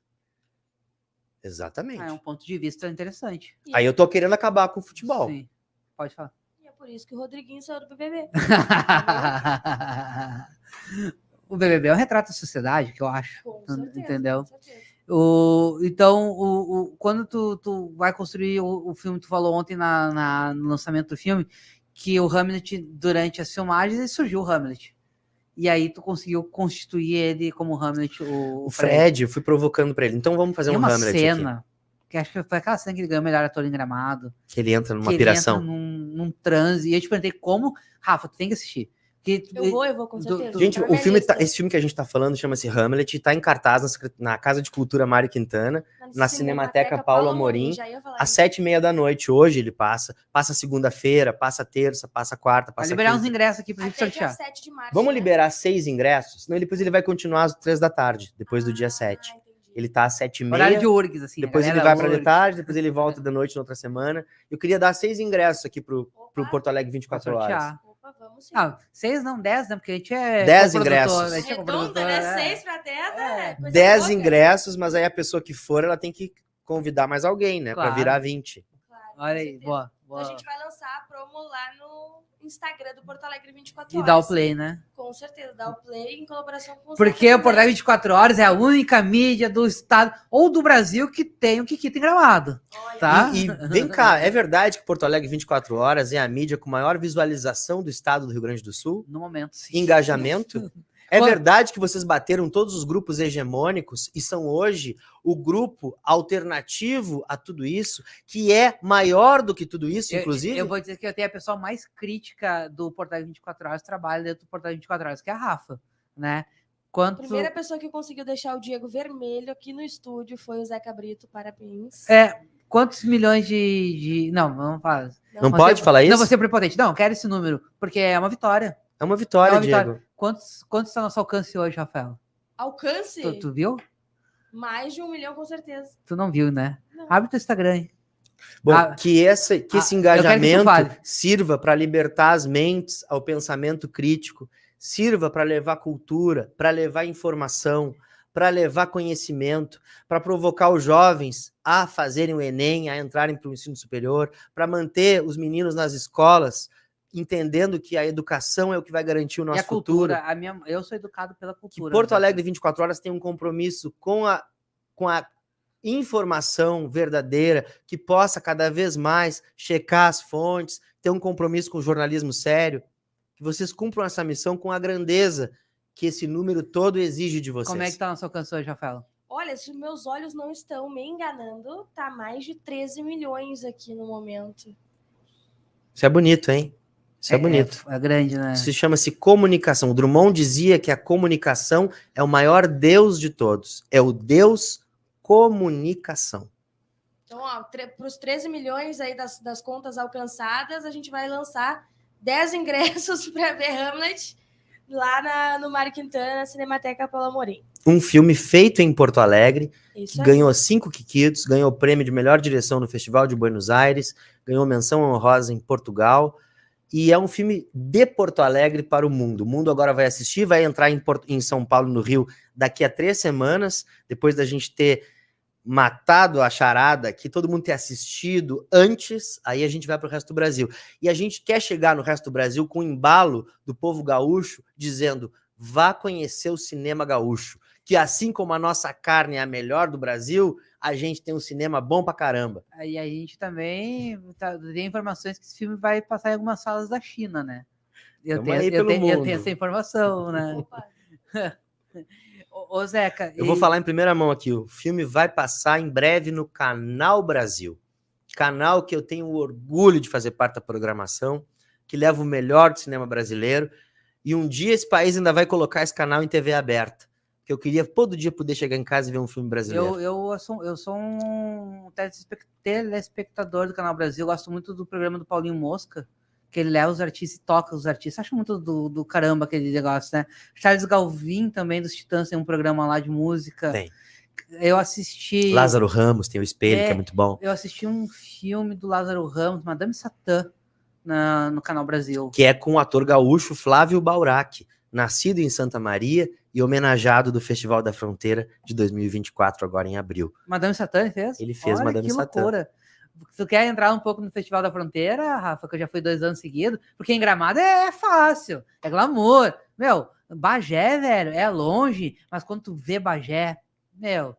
Exatamente. É um ponto de vista interessante. Aí eu tô querendo acabar com o futebol. Sim, pode falar. E é por isso que o Rodriguinho saiu do BBB. O BBB é um retrato da sociedade, que eu acho. Com certeza, Entendeu? com certeza. Então, quando tu vai construir o filme, tu falou ontem no lançamento do filme, que o Hamlet, durante as filmagens, ele surgiu o Hamlet. E aí tu conseguiu constituir ele como Hamlet, O Fred, eu fui provocando pra ele. Então vamos fazer Tem um uma Hamlet cena, aqui. que acho que foi aquela cena que ele ganhou o melhor ator em Gramado. Que ele entra numa que piração. ele entra num transe. E eu te perguntei como... Rafa, tu tem que assistir. Porque, Eu vou, com certeza. Gente, Tá na o minha filme lista. esse filme que a gente tá falando chama-se Hamlet, tá em cartaz na Casa de Cultura Mário Quintana, na Cinemateca Paulo Amorim, já ia falar às isso. 7h30 hoje ele passa segunda-feira, passa terça, passa quarta, vai passa liberar uns quinta. ingressos aqui pra gente Até dia sortear. 7 de março. Vamos né? liberar 6 ingressos, senão depois ele vai continuar às 3 da tarde, depois do dia 7. Entendi. Ele tá às 7h30. Horário de URGS, assim. a Depois ele galera vai para de URGS. tarde, depois ele volta da noite na outra semana. Eu queria dar 6 ingressos aqui pro Opa, Porto Alegre 24 Pra horas. sortear. Opa, vamos sim. Ah, 6 não, 10, né? Porque a gente é 10 coprodutor, ingressos. a gente é Redonda, coprodutor, né? é. 6 pra 10 é coisa 10 louca. ingressos, mas aí a pessoa que for, ela tem que convidar mais alguém, né? Claro. Pra virar 20. Claro, com Olha aí, certeza. boa, boa. A gente vai lançar a promo lá no Instagram do Porto Alegre 24 E horas. dá o play, né? Com certeza, dá o play em colaboração com o Porque Zeca o Portal também. 24 Horas é a única mídia do estado ou do Brasil que tem o Kikito em Gramado. Olha, Tá? E vem cá, é verdade que Porto Alegre 24 horas é a mídia com maior visualização do estado do Rio Grande do Sul? No momento, sim. Engajamento? É Quando- verdade que vocês bateram todos os grupos hegemônicos e são hoje o grupo alternativo a tudo isso, que é maior do que tudo isso, inclusive? Eu vou dizer que eu tenho a pessoa mais crítica do Portal 24 Horas, trabalha dentro do Portal 24 Horas, que é a Rafa, né? a Quanto... primeira pessoa que conseguiu deixar o Diego vermelho aqui no estúdio foi o Zeca Brito, parabéns. Quantos milhões de... Não, vamos falar. Não pode falar isso? Não, você é prepotente. Não, quero esse número, porque é uma vitória. É uma vitória, É uma vitória. Diego. Quantos está nosso alcance hoje, Rafael? Alcance? Tu viu? Mais de 1 milhão, com certeza. Tu não viu, né? Não. Abre teu Instagram aí. Bom, Ah, que esse eu quero que tu engajamento fale. sirva para libertar as mentes ao pensamento crítico, sirva para levar cultura, para levar informação, para levar conhecimento, para provocar os jovens a fazerem o Enem, a entrarem para o ensino superior, para manter os meninos nas escolas, entendendo que a educação é o que vai garantir o E nosso a cultura. futuro. Eu sou educado pela Que cultura. Porto né? Alegre 24 horas tem um compromisso com a informação verdadeira, que possa cada vez mais checar as fontes, ter um compromisso com o jornalismo sério, que vocês cumpram essa missão com a grandeza que esse número todo exige de vocês. Como é que tá nosso alcance hoje, Rafael? Olha, se meus olhos não estão me enganando, tá mais de 13 milhões aqui no momento. Isso é bonito, hein? Isso é bonito. É grande, né? Isso chama-se comunicação. O Drummond dizia que a comunicação é o maior Deus de todos. É o Deus comunicação. Então, para os 13 milhões aí das contas alcançadas, a gente vai lançar 10 ingressos para ver Hamlet lá no Mário Quintana, na Cinemateca Paulo Amorim. Um filme feito em Porto Alegre, Isso que aí. ganhou 5 Kikitos, ganhou o prêmio de melhor direção no Festival de Buenos Aires, ganhou menção honrosa em Portugal, e é um filme de Porto Alegre para o mundo. O mundo agora vai assistir, vai entrar em São Paulo, no Rio, daqui a 3 semanas, depois da gente ter matado a charada, que todo mundo ter assistido antes, aí a gente vai para o resto do Brasil. E a gente quer chegar no resto do Brasil com o embalo do povo gaúcho, dizendo, vá conhecer o cinema gaúcho, que assim como a nossa carne é a melhor do Brasil, a gente tem um cinema bom pra caramba. Aí a gente também tem informações que esse filme vai passar em algumas salas da China, né? Eu tenho essa informação, né? Opa. Ô, Zeca... Eu vou falar em primeira mão aqui, o filme vai passar em breve no Canal Brasil. Canal que eu tenho orgulho de fazer parte da programação, que leva o melhor do cinema brasileiro, e um dia esse país ainda vai colocar esse canal em TV aberta. que eu queria todo dia poder chegar em casa e ver um filme brasileiro. Eu sou um telespectador do Canal Brasil, eu gosto muito do programa do Paulinho Mosca, que ele leva os artistas e toca os artistas. Acho muito do caramba aquele negócio, né? Charles Galvin também, dos Titãs, tem um programa lá de música. Tem. Eu assisti... Lázaro Ramos tem o Espelho, que é muito bom. Eu assisti um filme do Lázaro Ramos, Madame Satã, no Canal Brasil. Que é com o ator gaúcho Flávio Baurac, nascido em Santa Maria e homenageado do Festival da Fronteira de 2024, agora em abril. Madame Satã ele fez? Ele fez. Olha, Madame Satã. Loucura. Tu quer entrar um pouco no Festival da Fronteira, Rafa, que eu já fui 2 anos seguidos? Porque em Gramado é fácil, é glamour. Meu, Bagé, velho, é longe, mas quando tu vê Bagé, meu...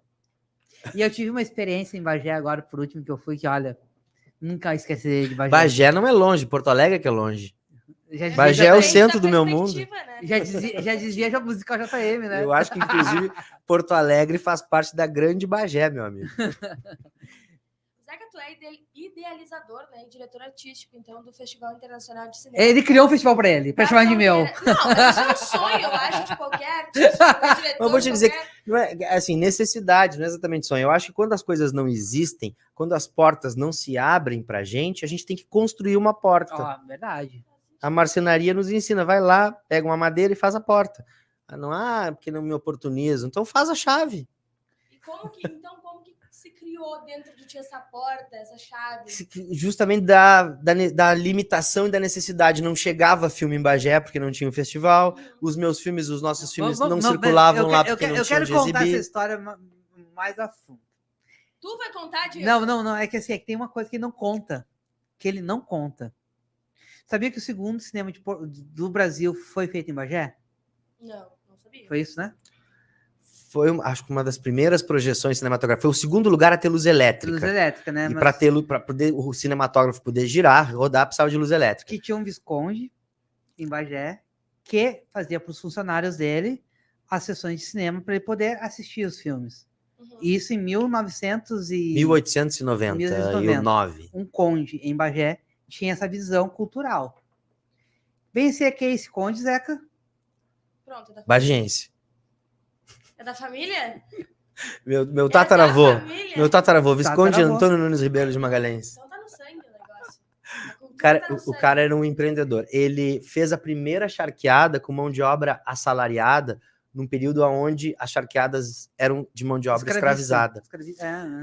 E eu tive uma experiência em Bagé agora, por último, que eu fui, que olha, nunca esqueci de Bagé. Bagé não é longe, Porto Alegre que é longe. Bagé é o centro do meu mundo. Né? Já dizia a musical JM, né? Eu acho que, inclusive, Porto Alegre faz parte da grande Bagé, meu amigo. Zeca, tu é idealizador, né, e diretor artístico, então, do Festival Internacional de Cinema. Ele criou um festival para ele, para chamar de meu. Não, mas isso é um sonho, eu acho, de qualquer artista, diretor. Eu vou te dizer que não é, assim, necessidade, não é exatamente sonho. Eu acho que quando as coisas não existem, quando as portas não se abrem pra gente, a gente tem que construir uma porta. Verdade. A marcenaria nos ensina, vai lá, pega uma madeira e faz a porta. Porque não me oportunizo. Então faz a chave. E como que se criou dentro de ti essa porta, essa chave? Justamente da limitação e da necessidade. Não chegava filme em Bagé porque não tinha um festival. Os meus filmes, os nossos filmes não circulavam lá porque não tinha onde exibir. Eu quero contar essa história mais a fundo. Tu vai contar, Diego? Não. É que assim, é que tem uma coisa que ele não conta. Sabia que o segundo cinema do Brasil foi feito em Bagé? Não sabia. Foi isso, né? Foi, acho que uma das primeiras projeções cinematográficas. Foi o segundo lugar a ter luz elétrica. Luz elétrica, né? E para poder o cinematógrafo poder girar, rodar, precisava de luz elétrica. Que tinha um visconde em Bagé que fazia para os funcionários dele as sessões de cinema para ele poder assistir os filmes. Uhum. Isso em 1899. Um conde em Bagé tinha essa visão cultural. Bem, sei que é esse conde, Zeca? Pronto. Bagense. É da família? Meu tataravô. Meu tataravô, Visconde Antônio Nunes Ribeiro de Magalhães. Então tá no sangue o negócio. O cara era um empreendedor. Ele fez a primeira charqueada com mão de obra assalariada num período onde as charqueadas eram de mão de obra escravizada.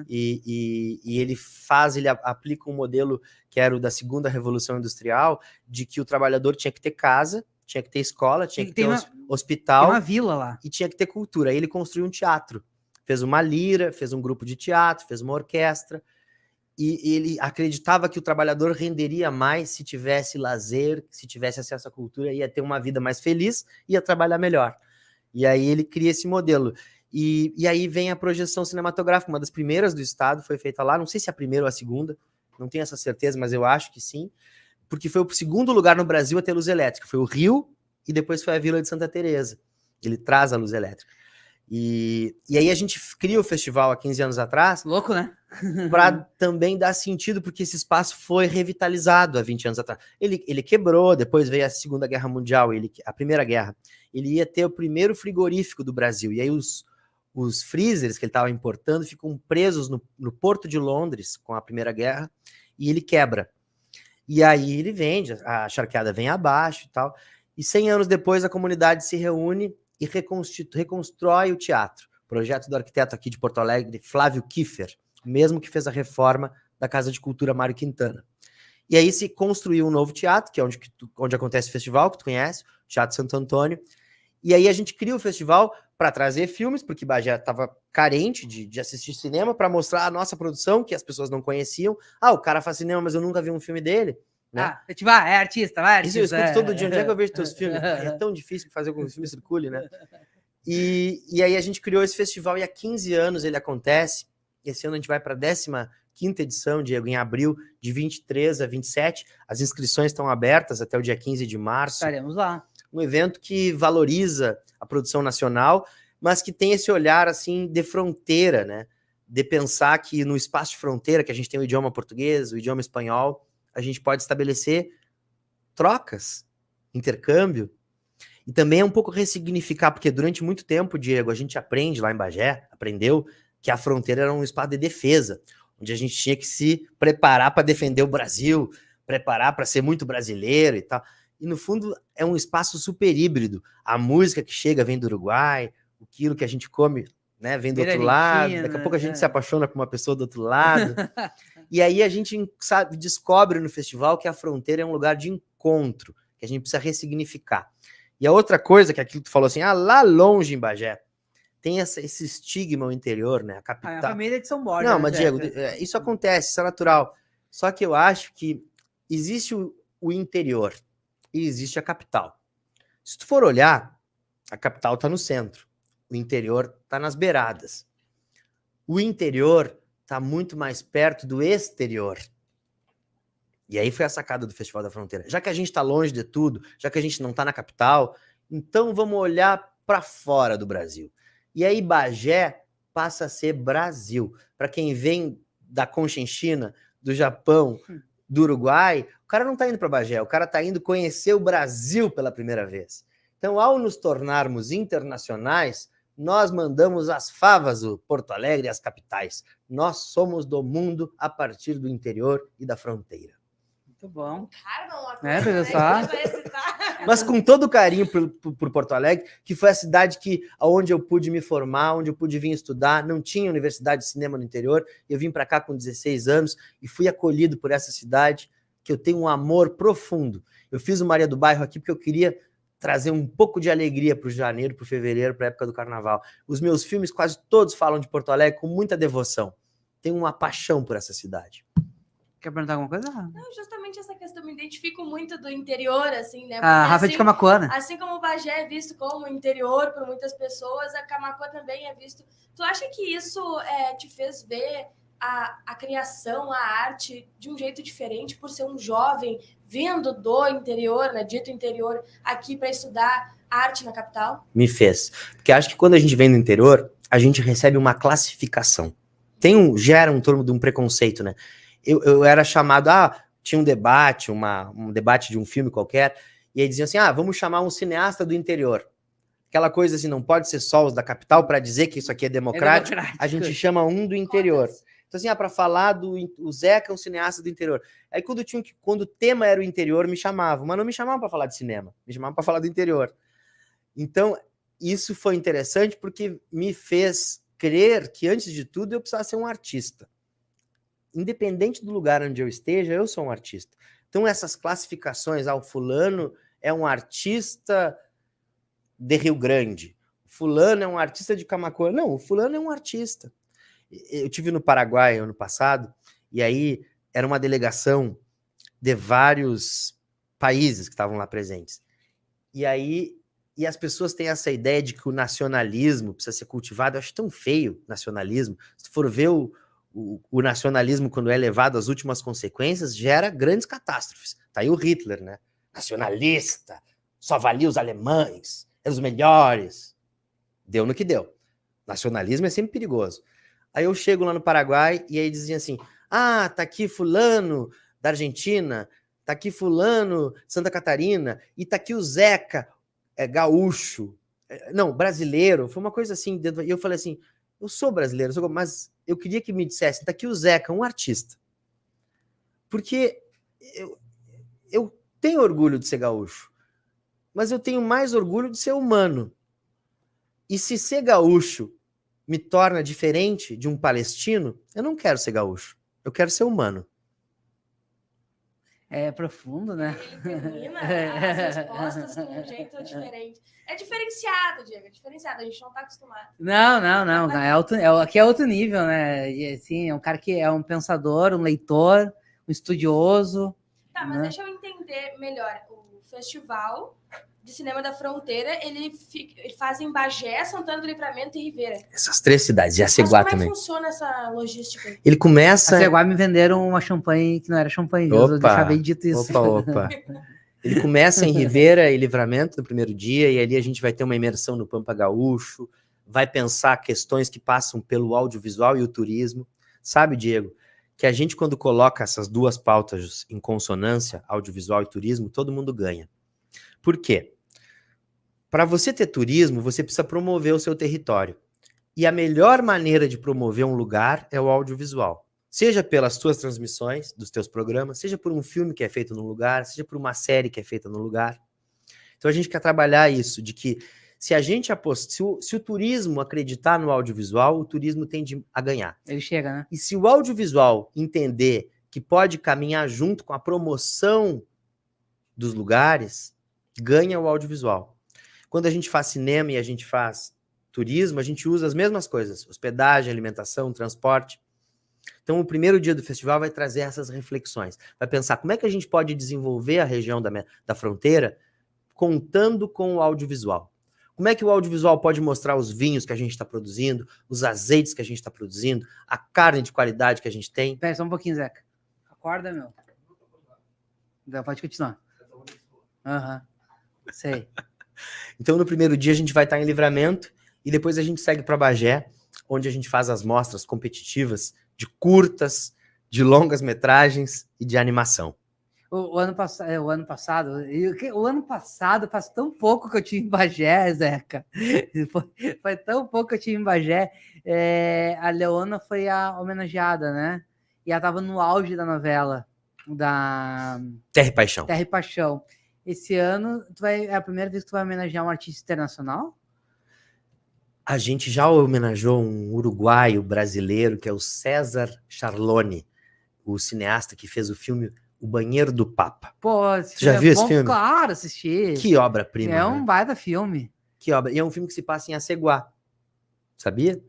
E ele aplica um modelo que era o da segunda revolução industrial, de que o trabalhador tinha que ter casa, tinha que ter escola, tinha que ter hospital. Tem uma vila lá. E tinha que ter cultura. Aí ele construiu um teatro. Fez uma lira, fez um grupo de teatro, fez uma orquestra. E ele acreditava que o trabalhador renderia mais se tivesse lazer, se tivesse acesso à cultura, ia ter uma vida mais feliz, ia trabalhar melhor. E aí ele cria esse modelo. E aí vem a projeção cinematográfica, uma das primeiras do estado, foi feita lá, não sei se a primeira ou a segunda, não tenho essa certeza, mas eu acho que sim, porque foi o segundo lugar no Brasil a ter luz elétrica. Foi o Rio e depois foi a Vila de Santa Teresa. Ele traz a luz elétrica. E aí a gente cria o festival há 15 anos atrás. Louco, né? Para também dar sentido, porque esse espaço foi revitalizado há 20 anos atrás. Ele quebrou, depois veio a Segunda Guerra Mundial, a Primeira Guerra. Ele ia ter o primeiro frigorífico do Brasil. E aí os freezers que ele estava importando ficam presos no Porto de Londres com a Primeira Guerra e ele quebra. E aí ele vende, a charqueada vem abaixo e tal. E 100 anos depois a comunidade se reúne e reconstrói o teatro. Projeto do arquiteto aqui de Porto Alegre, Flávio Kiefer, mesmo que fez a reforma da Casa de Cultura Mário Quintana. E aí se construiu um novo teatro, que é onde acontece o festival, que tu conhece, o Teatro Santo Antônio. E aí a gente cria o festival para trazer filmes, porque Bagé estava carente de assistir cinema, para mostrar a nossa produção, que as pessoas não conheciam. O cara faz cinema, mas eu nunca vi um filme dele. Né? É artista, vai artista. Isso eu escuto todo dia, onde é que eu vejo teus filmes? É tão difícil fazer com que o filme circule, né? E aí a gente criou esse festival e há 15 anos ele acontece. Esse ano a gente vai para a 15ª edição, Diego, em abril, de 23 a 27. As inscrições estão abertas até o dia 15 de março. Estaremos lá. Um evento que valoriza a produção nacional, mas que tem esse olhar assim de fronteira, né? De pensar que no espaço de fronteira, que a gente tem o idioma português, o idioma espanhol, a gente pode estabelecer trocas, intercâmbio. E também é um pouco ressignificar, porque durante muito tempo, Diego, a gente aprende lá em Bagé, aprendeu que a fronteira era um espaço de defesa, onde a gente tinha que se preparar para defender o Brasil, preparar para ser muito brasileiro e tal. E no fundo é um espaço super híbrido. A música que chega vem do Uruguai, o quilo que a gente come, né, vem do outro lado, daqui a pouco a gente se apaixona por uma pessoa do outro lado. E aí a gente descobre no festival que a fronteira é um lugar de encontro, que a gente precisa ressignificar. E a outra coisa, que aquilo que tu falou assim, lá longe em Bagé, tem esse estigma no interior, né? A capital. A família é de São Borja. Não, mas Diego, isso acontece, isso é natural. Só que eu acho que existe o interior e existe a capital. Se tu for olhar, a capital está no centro, o interior está nas beiradas. O interior está muito mais perto do exterior. E aí foi a sacada do Festival da Fronteira. Já que a gente está longe de tudo, já que a gente não está na capital, então vamos olhar para fora do Brasil. E aí Bagé passa a ser Brasil. Para quem vem da Conchinchina, do Japão, do Uruguai, o cara não está indo para Bagé, o cara está indo conhecer o Brasil pela primeira vez. Então, ao nos tornarmos internacionais, nós mandamos as favas do Porto Alegre e as capitais. Nós somos do mundo a partir do interior e da fronteira. Muito bom. Pessoal. Mas com todo o carinho por Porto Alegre, que foi a cidade onde eu pude me formar, onde eu pude vir estudar, não tinha universidade de cinema no interior, eu vim para cá com 16 anos e fui acolhido por essa cidade, que eu tenho um amor profundo. Eu fiz o Maria do Bairro aqui porque eu queria trazer um pouco de alegria para o janeiro, para o fevereiro, para a época do carnaval. Os meus filmes quase todos falam de Porto Alegre com muita devoção. Tenho uma paixão por essa cidade. Quer perguntar alguma coisa? Não, justamente essa questão, me identifico muito do interior, assim, né? A Rafa de Camaquã, né? Assim como o Bagé é visto como interior por muitas pessoas, a Camaquã também é visto. Tu acha que isso te fez ver a criação, a arte de um jeito diferente por ser um jovem vindo do interior, né? Dito interior, aqui para estudar arte na capital? Me fez. Porque acho que quando a gente vem do interior, a gente recebe uma classificação. Gera um torno de um preconceito, né? Eu era chamado, tinha um debate de um filme qualquer, e aí diziam assim, vamos chamar um cineasta do interior. Aquela coisa assim, não pode ser só os da capital para dizer que isso aqui é democrático, a gente chama um do interior. Então assim, para falar o Zeca é um cineasta do interior. Aí quando o tema era o interior, me chamavam, mas não me chamavam para falar de cinema, me chamavam para falar do interior. Então, isso foi interessante porque me fez crer que, antes de tudo, eu precisava ser um artista. Independente do lugar onde eu esteja, eu sou um artista. Então, essas classificações, o fulano é um artista de Rio Grande, o fulano é um artista de Camaquã. Não, o fulano é um artista. Eu estive no Paraguai ano passado, e aí era uma delegação de vários países que estavam lá presentes. E as pessoas têm essa ideia de que o nacionalismo precisa ser cultivado. Eu acho tão feio o nacionalismo. Se for ver o nacionalismo, quando é levado às últimas consequências, gera grandes catástrofes. Tá aí o Hitler, né? Nacionalista, só valia os alemães, eram os melhores. Deu no que deu. Nacionalismo é sempre perigoso. Aí eu chego lá no Paraguai e aí diziam assim, tá aqui fulano da Argentina, tá aqui fulano de Santa Catarina, e tá aqui o Zeca, gaúcho, não, brasileiro. Foi uma coisa assim, e eu falei assim, eu sou brasileiro, mas eu queria que me dissesse, tá aqui o Zeca, um artista. Porque eu tenho orgulho de ser gaúcho, mas eu tenho mais orgulho de ser humano. E se ser gaúcho me torna diferente de um palestino, eu não quero ser gaúcho, eu quero ser humano. É profundo, né? Ele termina as respostas com um jeito diferente. É diferenciado, Diego, é diferenciado, a gente não tá acostumado. Não. Aqui é outro nível, né? E, assim, é um cara que é um pensador, um leitor, um estudioso. Tá, mas deixa eu entender melhor. O Festival de Cinema da Fronteira, ele faz em Bagé, Santana do Livramento e Ribeira. Essas 3 cidades, e Aceguá também. Como é que funciona essa logística? Ele começa... Aceguá me venderam uma champanhe que não era champanhe, eu deixava bem dito isso. Opa. Ele começa em Ribeira e Livramento no primeiro dia, e ali a gente vai ter uma imersão no Pampa Gaúcho, vai pensar questões que passam pelo audiovisual e o turismo. Sabe, Diego, que a gente, quando coloca essas duas pautas em consonância, audiovisual e turismo, todo mundo ganha. Por quê? para você ter turismo, você precisa promover o seu território. E a melhor maneira de promover um lugar é o audiovisual. Seja pelas tuas transmissões, dos teus programas, seja por um filme que é feito num lugar, seja por uma série que é feita num lugar. Então a gente quer trabalhar isso, de que se a gente apostar, se o turismo acreditar no audiovisual, o turismo tende a ganhar. Ele chega, né? E se o audiovisual entender que pode caminhar junto com a promoção dos lugares, ganha o audiovisual. Quando a gente faz cinema e a gente faz turismo, a gente usa as mesmas coisas, hospedagem, alimentação, transporte. Então, o primeiro dia do festival vai trazer essas reflexões. Vai pensar como é que a gente pode desenvolver a região da fronteira contando com o audiovisual. Como é que o audiovisual pode mostrar os vinhos que a gente está produzindo, os azeites que a gente está produzindo, a carne de qualidade que a gente tem? Pera só um pouquinho, Zeca. Acorda, meu. Pode continuar. Aham. Sei. Então, no primeiro dia, a gente vai estar em Livramento e depois a gente segue para Bagé, onde a gente faz as mostras competitivas de curtas, de longas metragens e de animação. O ano passado faz tão pouco que eu tive em Bagé, Zeca. Foi tão pouco que eu tive em Bagé. A Leona foi a homenageada, né? E ela estava no auge da novela da Terra e Paixão. Terra e Paixão. Esse ano é a primeira vez que tu vai homenagear um artista internacional? A gente já homenageou um uruguaio brasileiro, que é o César Charlone, o cineasta que fez o filme O Banheiro do Papa. Pô, já viu esse filme? Claro, assisti. Que obra-prima. É um baita filme. Que obra. E é um filme que se passa em Aceguá. Sabia?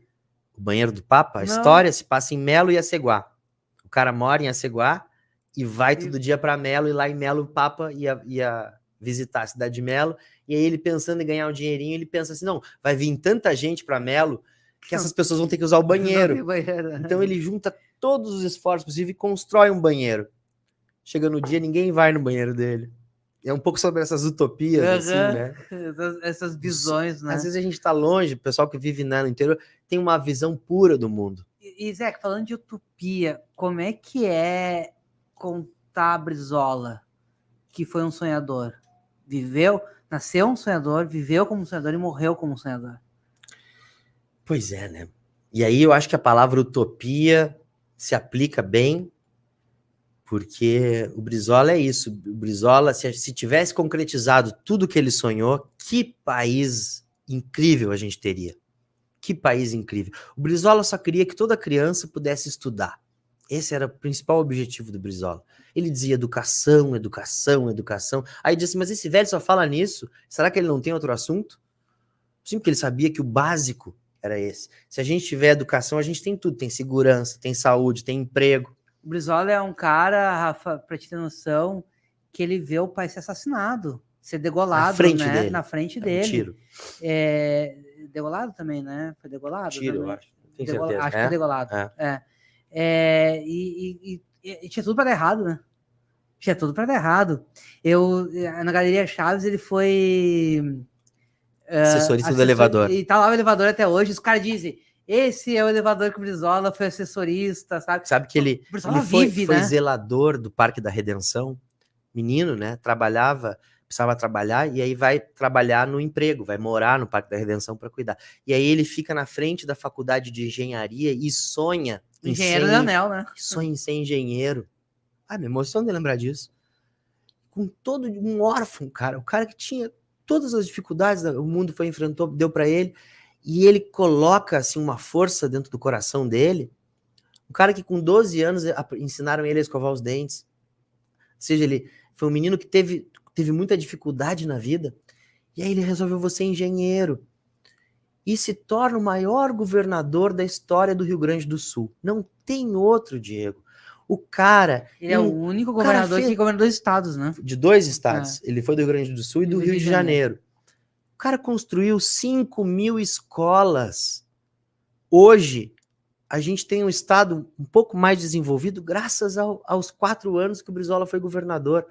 O Banheiro do Papa, a Não. história se passa em Melo e Aceguá. O cara mora em Aceguá e vai todo dia para Melo, e lá em Melo o Papa ia visitar a cidade de Melo, e aí ele pensando em ganhar um dinheirinho, ele pensa assim, não, vai vir tanta gente para Melo que essas pessoas vão ter que usar o banheiro. Então ele junta todos os esforços possíveis e constrói um banheiro. Chega no dia, ninguém vai no banheiro dele. É um pouco sobre essas utopias, assim, né? Essas visões, né? Às vezes a gente tá longe, o pessoal que vive no interior tem uma visão pura do mundo. E Zé, falando de utopia, como é que é contar a Brizola, que foi um sonhador? Nasceu um sonhador, viveu como um sonhador e morreu como um sonhador. Pois é, né? E aí eu acho que a palavra utopia se aplica bem, porque o Brizola é isso. O Brizola, se tivesse concretizado tudo que ele sonhou, que país incrível a gente teria. Que país incrível. O Brizola só queria que toda criança pudesse estudar. Esse era o principal objetivo do Brizola. Ele dizia educação, educação, educação. Aí disse, mas esse velho só fala nisso? Será que ele não tem outro assunto? Sim, porque ele sabia que o básico era esse. Se a gente tiver educação, a gente tem tudo. Tem segurança, tem saúde, tem emprego. O Brizola é um cara, Rafa, pra te ter noção, que ele vê o pai ser assassinado, ser degolado, na frente né? dele. Na frente Um dele. tiro. Degolado também, né? Foi degolado? Tiro, também. eu acho. Tenho certeza. Acho que é degolado. E tinha tudo para dar errado, né? Tinha tudo para dar errado. Na Galeria Chaves, ele foi... assessorista do elevador. E tá lá o elevador até hoje. Os caras dizem, esse é o elevador que o Brizola foi assessorista, sabe? Sabe que ele foi né? Zelador do Parque da Redenção. Menino, né? Precisava trabalhar, e aí vai trabalhar no emprego, vai morar no Parque da Redenção para cuidar. E aí ele fica na frente da faculdade de engenharia e sonha Engenheiro Leonel, né? Sonha em ser engenheiro. Me emociona de lembrar disso. Com todo um órfão, cara. O cara que tinha todas as dificuldades, o mundo enfrentou, deu para ele, e ele coloca assim uma força dentro do coração dele. Um cara que com 12 anos ensinaram ele a escovar os dentes. Ou seja, ele foi um menino que teve muita dificuldade na vida, e aí ele resolveu ser engenheiro. E se torna o maior governador da história do Rio Grande do Sul. Não tem outro, Diego. O cara... Ele é o único governador que governou 2 estados, né? De 2 estados. Ele foi do Rio Grande do Sul e do Rio de Janeiro. O cara construiu 5.000 escolas. Hoje, a gente tem um estado um pouco mais desenvolvido graças aos 4 anos que o Brizola foi governador.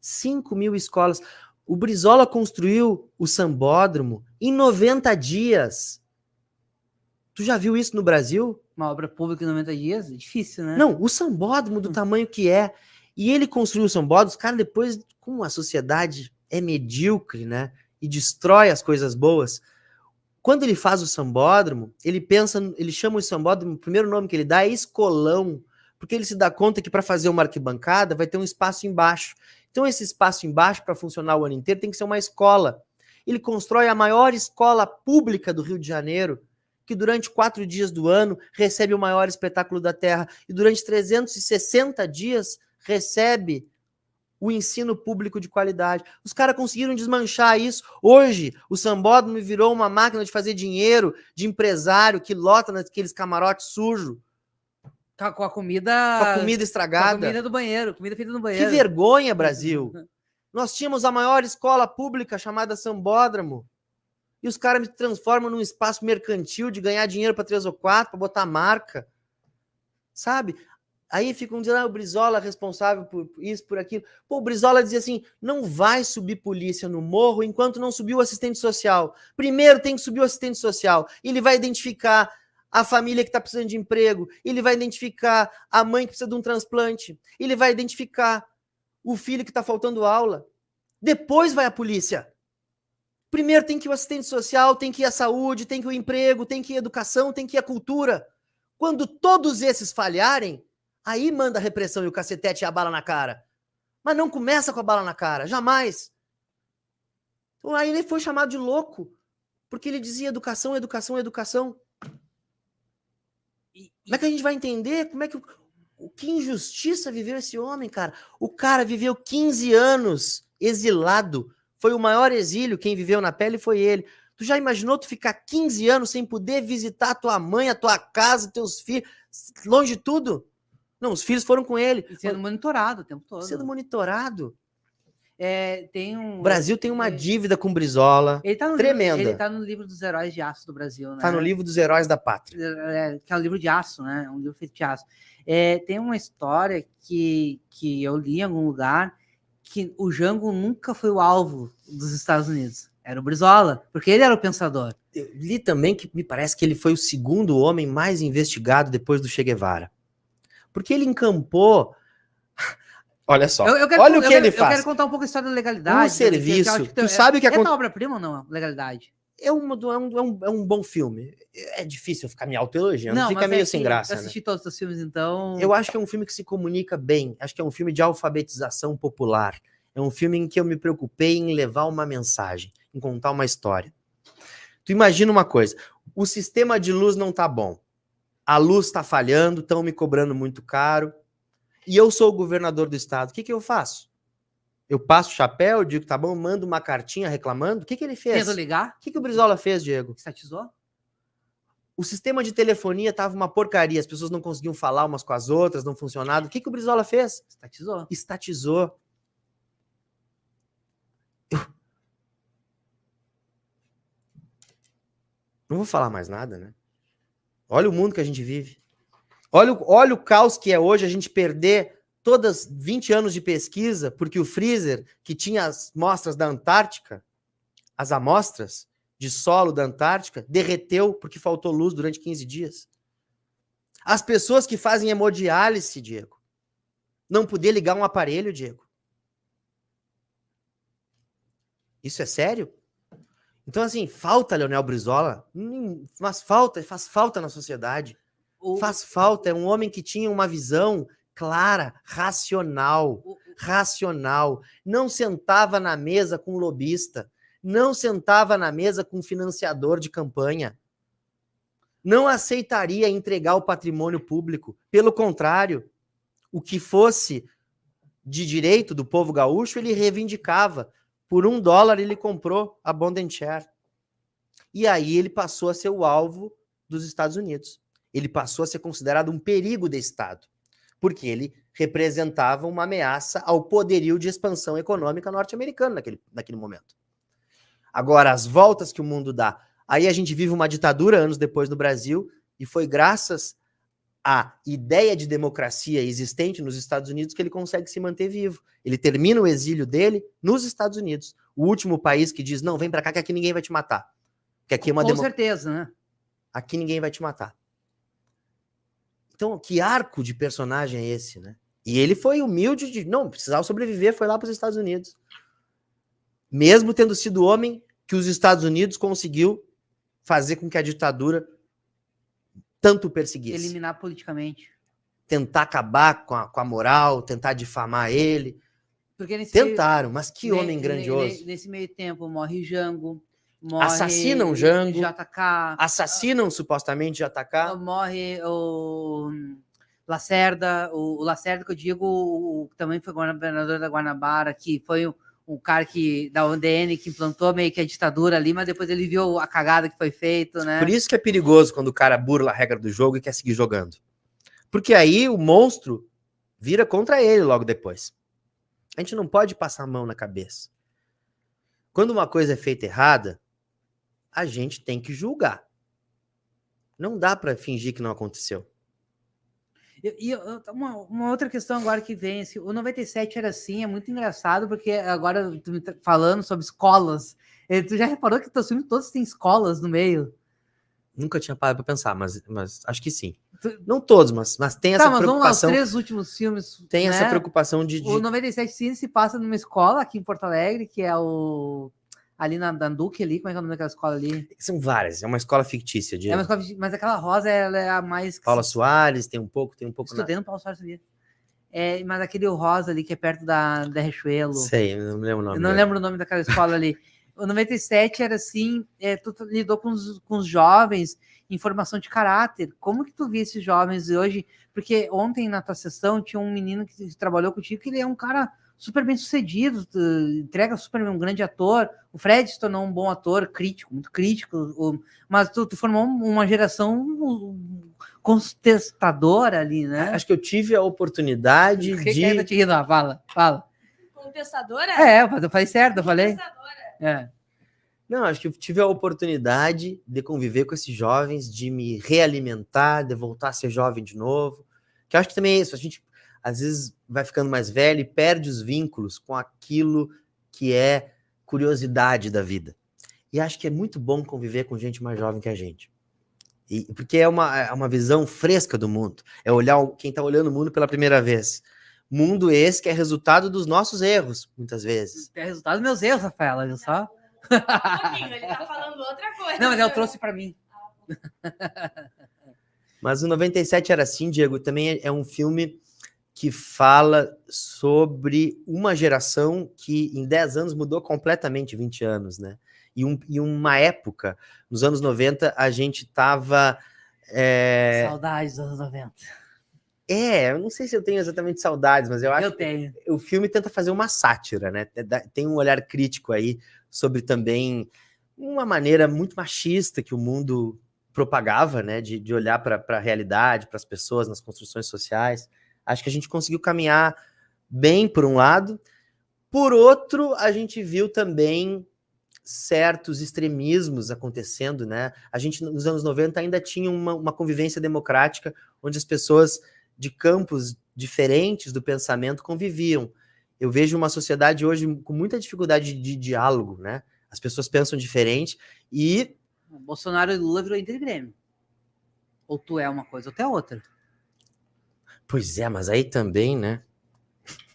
5.000 escolas. O Brizola construiu o Sambódromo em 90 dias. Tu já viu isso no Brasil? Uma obra pública em 90 dias? É difícil, né? Não, o Sambódromo do tamanho que é. E ele construiu o Sambódromo, os caras depois, como a sociedade é medíocre, né? e destrói as coisas boas. Quando ele faz o sambódromo, ele chama o sambódromo, o primeiro nome que ele dá é escolão, porque ele se dá conta que para fazer uma arquibancada vai ter um espaço embaixo. Então esse espaço embaixo, para funcionar o ano inteiro, tem que ser uma escola. Ele constrói a maior escola pública do Rio de Janeiro, que durante 4 dias do ano recebe o maior espetáculo da Terra, e durante 360 dias recebe o ensino público de qualidade. Os caras conseguiram desmanchar isso. Hoje, o sambódromo virou uma máquina de fazer dinheiro, de empresário que lota naqueles camarotes sujos. Com a comida... Com a comida estragada. Com a comida do banheiro, comida feita no banheiro. Que vergonha, Brasil! Nós tínhamos a maior escola pública chamada Sambódromo. E os caras me transformam num espaço mercantil de ganhar dinheiro para 3 ou 4, para botar marca. Sabe? Aí ficam dizendo, o Brizola é responsável por isso, por aquilo. Pô, o Brizola dizia assim, não vai subir polícia no morro enquanto não subir o assistente social. Primeiro tem que subir o assistente social. Ele vai identificar a família que está precisando de emprego. Ele vai identificar a mãe que precisa de um transplante. Ele vai identificar o filho que está faltando aula. Depois vai a polícia. Primeiro tem que ir o assistente social, tem que ir a saúde, tem que ir o emprego, tem que ir a educação, tem que ir a cultura. Quando todos esses falharem, aí manda a repressão e o cacetete e a bala na cara. Mas não começa com a bala na cara, jamais. Então, aí ele foi chamado de louco, porque ele dizia educação, educação, educação. Como é que a gente vai entender? Como é que que injustiça viveu esse homem, cara? O cara viveu 15 anos exilado. Foi o maior exílio, quem viveu na pele foi ele. Tu já imaginou tu ficar 15 anos sem poder visitar a tua mãe, a tua casa, teus filhos, longe de tudo? Não, os filhos foram com ele. E sendo monitorado o tempo todo. Sendo monitorado. O Brasil tem uma dívida com Brizola tremenda. Ele tá no livro dos heróis de aço do Brasil, né? Tá no livro dos heróis da pátria. Que é um livro de aço, né? Um livro feito de aço. Tem uma história que eu li em algum lugar que o Jango nunca foi o alvo dos Estados Unidos. Era o Brizola, porque ele era o pensador. Eu li também que me parece que ele foi o segundo homem mais investigado depois do Che Guevara. Porque ele encampou... Olha só, olha o que ele faz. Eu quero contar um pouco a história da legalidade. Um serviço, tu sabe o que acontece... É obra-prima ou não, legalidade? É um bom filme. É difícil ficar me autoelogiando, fica meio sem graça. Eu assisti todos os filmes, então... Eu acho que é um filme que se comunica bem, acho que é um filme de alfabetização popular. É um filme em que eu me preocupei em levar uma mensagem, em contar uma história. Tu imagina uma coisa, o sistema de luz não tá bom, a luz tá falhando, estão me cobrando muito caro, e eu sou o governador do estado, o que eu faço? Eu passo o chapéu, digo, tá bom, mando uma cartinha reclamando. O que ele fez? Tento ligar. O que o Brizola fez, Diego? Estatizou? O sistema de telefonia tava uma porcaria, as pessoas não conseguiam falar umas com as outras, não funcionava. O que o Brizola fez? Estatizou. Estatizou. Não vou falar mais nada, né? Olha o mundo que a gente vive. Olha o caos que é hoje a gente perder todas 20 anos de pesquisa, porque o freezer que tinha as amostras da Antártica, as amostras de solo da Antártica, derreteu porque faltou luz durante 15 dias. As pessoas que fazem hemodiálise, Diego, não poder ligar um aparelho, Diego. Isso é sério? Então, assim, falta Leonel Brizola, mas faz falta na sociedade. Faz falta, é um homem que tinha uma visão clara, racional, não sentava na mesa com lobista, não sentava na mesa com financiador de campanha, não aceitaria entregar o patrimônio público, pelo contrário, o que fosse de direito do povo gaúcho, ele reivindicava. Por $1 ele comprou a Bond & Share. E aí ele passou a ser o alvo dos Estados Unidos. Ele passou a ser considerado um perigo de Estado, porque ele representava uma ameaça ao poderio de expansão econômica norte-americano naquele momento. Agora, as voltas que o mundo dá. Aí a gente vive uma ditadura anos depois no Brasil, e foi graças à ideia de democracia existente nos Estados Unidos que ele consegue se manter vivo. Ele termina o exílio dele nos Estados Unidos, o último país que diz, não, vem pra cá que aqui ninguém vai te matar. Que aqui é uma Com certeza, né? Aqui ninguém vai te matar. Então, que arco de personagem é esse, né? E ele foi humilde não precisava sobreviver, foi lá para os Estados Unidos. Mesmo tendo sido homem que os Estados Unidos conseguiu fazer com que a ditadura tanto perseguisse. Eliminar politicamente. Tentar acabar com a moral, tentar difamar ele. Porque Tentaram, mas que homem grandioso. Nesse meio tempo morre Jango, assassinam Jango, JK, assassinam supostamente JK. Morre o Lacerda, o Lacerda que eu digo, também foi governador da Guanabara, que foi um cara da UDN que implantou meio que a ditadura ali, mas depois ele viu a cagada que foi feita, né? Por isso que é perigoso quando o cara burla a regra do jogo e quer seguir jogando. Porque aí o monstro vira contra ele logo depois. A gente não pode passar a mão na cabeça. Quando uma coisa é feita errada, a gente tem que julgar. Não dá para fingir que não aconteceu. E uma outra questão agora que vem, assim, o 97 era assim, é muito engraçado, porque agora tu me falando sobre escolas, tu já reparou que teus filmes todos têm escolas no meio? Nunca tinha parado para pensar, mas acho que sim. Não todos, mas tem essa preocupação. Vamos lá, os 3 últimos filmes. Tem, né? Essa preocupação de... O 97 Cine se passa numa escola aqui em Porto Alegre, que é ali na Duque, ali, como é que é o nome daquela escola ali? São várias, é uma escola fictícia. É uma escola, mas aquela rosa ela é a mais... Paula Soares, tem um pouco... Estudei no Paula Soares, sabia? Mas aquele rosa ali que é perto da Riachuelo. Sei, não me lembro o nome. Eu não lembro o nome daquela escola ali. O 97 era assim, tu lidou com os jovens em formação de caráter. Como que tu vê esses jovens hoje? Porque ontem na tua sessão tinha um menino que trabalhou contigo, que ele é um cara super bem sucedido, entrega super bem, um grande ator. O Fred se tornou um bom ator, crítico, muito crítico, mas tu formou uma geração contestadora ali, né? Acho que eu tive a oportunidade de... Que ainda te rindo? Fala. Contestadora? Eu falei certo, eu falei. Não, acho que eu tive a oportunidade de conviver com esses jovens, de me realimentar, de voltar a ser jovem de novo. Que eu acho que também é isso, a gente às vezes vai ficando mais velho e perde os vínculos com aquilo que é curiosidade da vida. E acho que é muito bom conviver com gente mais jovem que a gente. Porque é uma visão fresca do mundo. É olhar quem está olhando o mundo pela primeira vez. Mundo esse que é resultado dos nossos erros, muitas vezes. É resultado dos meus erros, Rafaela, viu só? Ele tá falando outra coisa. Não, mas eu trouxe para mim. Mas o 97 era assim, Diego, também é um filme que fala sobre uma geração que em 10 anos mudou completamente 20 anos, né? E uma época, nos anos 90, a gente tava... Saudades dos anos 90. Eu não sei se eu tenho exatamente saudades, mas eu acho que o filme tenta fazer uma sátira, né? Tem um olhar crítico aí sobre também uma maneira muito machista que o mundo propagava, né? De olhar para a realidade, para as pessoas, nas construções sociais. Acho que a gente conseguiu caminhar bem por um lado. Por outro, a gente viu também certos extremismos acontecendo, né? A gente, nos anos 90, ainda tinha uma convivência democrática, onde as pessoas de campos diferentes do pensamento conviviam. Eu vejo uma sociedade hoje com muita dificuldade de diálogo, né? As pessoas pensam diferente e... O Bolsonaro e Lula virou Inter e Grêmio. Ou tu é uma coisa ou tu é outra. Pois é, mas aí também, né?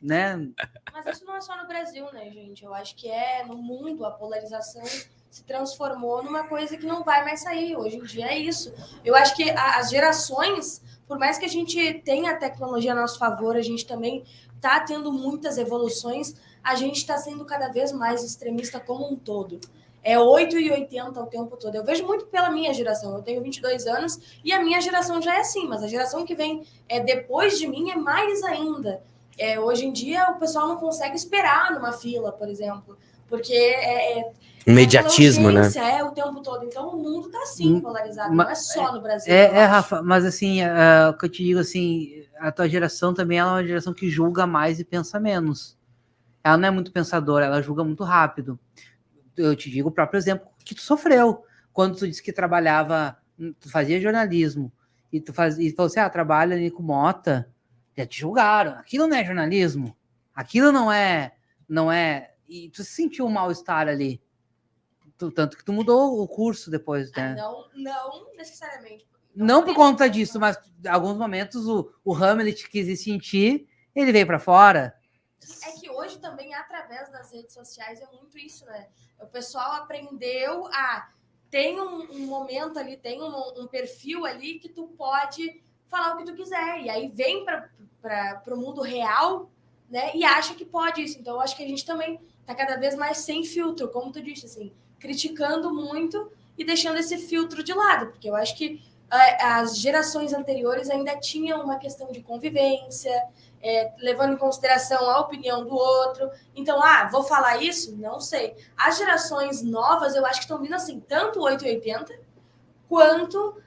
Mas isso não é só no Brasil, né, gente? Eu acho que no mundo a polarização se transformou numa coisa que não vai mais sair. Hoje em dia é isso. Eu acho que as gerações, por mais que a gente tenha a tecnologia a nosso favor, a gente também está tendo muitas evoluções, a gente está sendo cada vez mais extremista como um todo. É 8 e 80 o tempo todo. Eu vejo muito pela minha geração. Eu tenho 22 anos e a minha geração já é assim, mas a geração que vem depois de mim é mais ainda. Hoje em dia, o pessoal não consegue esperar numa fila, por exemplo, porque imediatismo, né? O tempo todo. Então, o mundo está assim polarizado, não é só no Brasil. Rafa, mas assim, o que eu te digo assim, a tua geração também ela é uma geração que julga mais e pensa menos. Ela não é muito pensadora, ela julga muito rápido. Eu te digo o próprio exemplo que tu sofreu. Quando tu disse que trabalhava, tu fazia jornalismo, e tu falou assim, trabalha ali com Mota, já te julgaram. Aquilo não é jornalismo. Aquilo não é... E tu sentiu um mal-estar ali. Tanto que tu mudou o curso depois, né? Não necessariamente. Não por conta disso, mas em alguns momentos o Hamlet que existe em ti, ele veio para fora. É que hoje também, através das redes sociais, é muito isso, né? O pessoal aprendeu a... Tem um momento ali, tem um perfil ali que tu pode falar o que tu quiser. E aí vem para o mundo real, né? E acha que pode isso. Então, eu acho que a gente também tá cada vez mais sem filtro, como tu disse, assim, criticando muito e deixando esse filtro de lado. Porque eu acho que as gerações anteriores ainda tinham uma questão de convivência, levando em consideração a opinião do outro. Então, vou falar isso? Não sei. As gerações novas, eu acho que estão vindo assim, tanto 880, quanto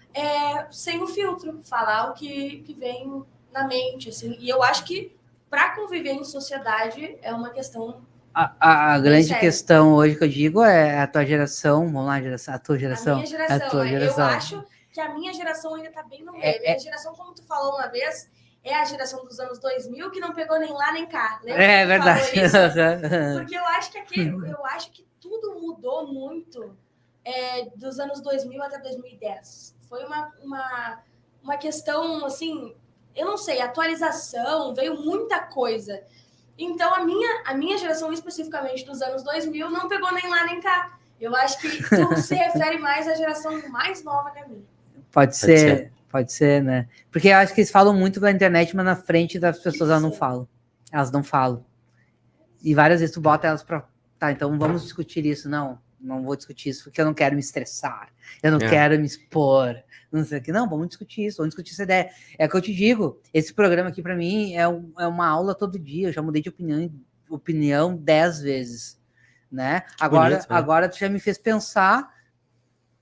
sem o filtro, falar o que vem na mente. Assim. E eu acho que, para conviver em sociedade, é uma questão... A grande questão hoje que eu digo é a tua geração, vamos lá, a tua geração. A minha geração, eu acho que a minha geração ainda está bem no meio. A minha geração, como tu falou uma vez, é a geração dos anos 2000 que não pegou nem lá nem cá. Lembra é verdade. Porque eu acho que tudo mudou muito dos anos 2000 até 2010. Foi uma questão, assim, eu não sei, atualização, veio muita coisa. Então, a minha geração, especificamente dos anos 2000, não pegou nem lá nem cá. Eu acho que tu se refere mais à geração mais nova que a minha. Pode ser, né? Porque eu acho que eles falam muito pela internet, mas na frente das pessoas elas não falam. Elas não falam. E várias vezes tu bota elas pra... Tá, então vamos discutir isso. Não vou discutir isso, porque eu não quero me estressar. Eu não quero me expor. Não sei o que. Não, vamos discutir isso, vamos discutir essa ideia. É o que eu te digo, esse programa aqui pra mim é uma aula todo dia. Eu já mudei de opinião 10 vezes, né? Agora tu já me fez pensar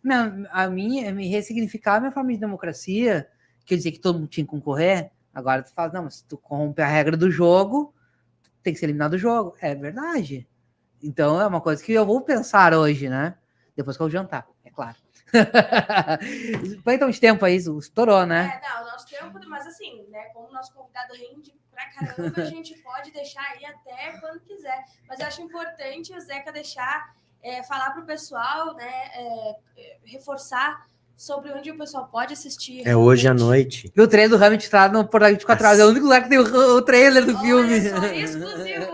me ressignificar a minha forma de democracia, que eu dizia que todo mundo tinha que concorrer. Agora tu fala, não, mas se tu corrompe a regra do jogo, tem que ser eliminado do jogo. É verdade. Então é uma coisa que eu vou pensar hoje, né? Depois que eu jantar, é claro. Então, de tempo aí, estourou, né? O nosso tempo, mas assim, né? Como o nosso convidado rende pra caramba, a gente pode deixar aí até quando quiser. Mas eu acho importante o Zeca deixar, falar pro pessoal, né? Reforçar sobre onde o pessoal pode assistir. Hoje à noite. E o trailer do Hamilton tá no Portal 24 Horas. É o único lugar que tem o trailer do filme. Só exclusivo.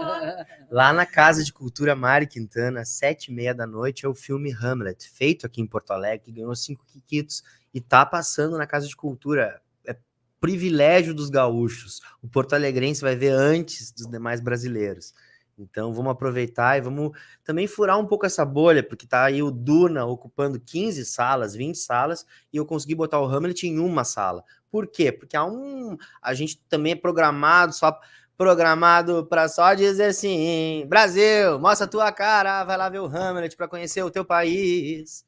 Lá na Casa de Cultura Mari Quintana, 7h30 da noite, é o filme Hamlet, feito aqui em Porto Alegre, que ganhou 5 quiquitos e tá passando na Casa de Cultura. É privilégio dos gaúchos. O porto-alegrense vai ver antes dos demais brasileiros. Então vamos aproveitar e vamos também furar um pouco essa bolha, porque tá aí o Duna ocupando 15 salas, 20 salas, e eu consegui botar o Hamlet em uma sala. Por quê? Porque a gente também é programado para só dizer assim, Brasil, mostra a tua cara, vai lá ver o Hamlet para conhecer o teu país.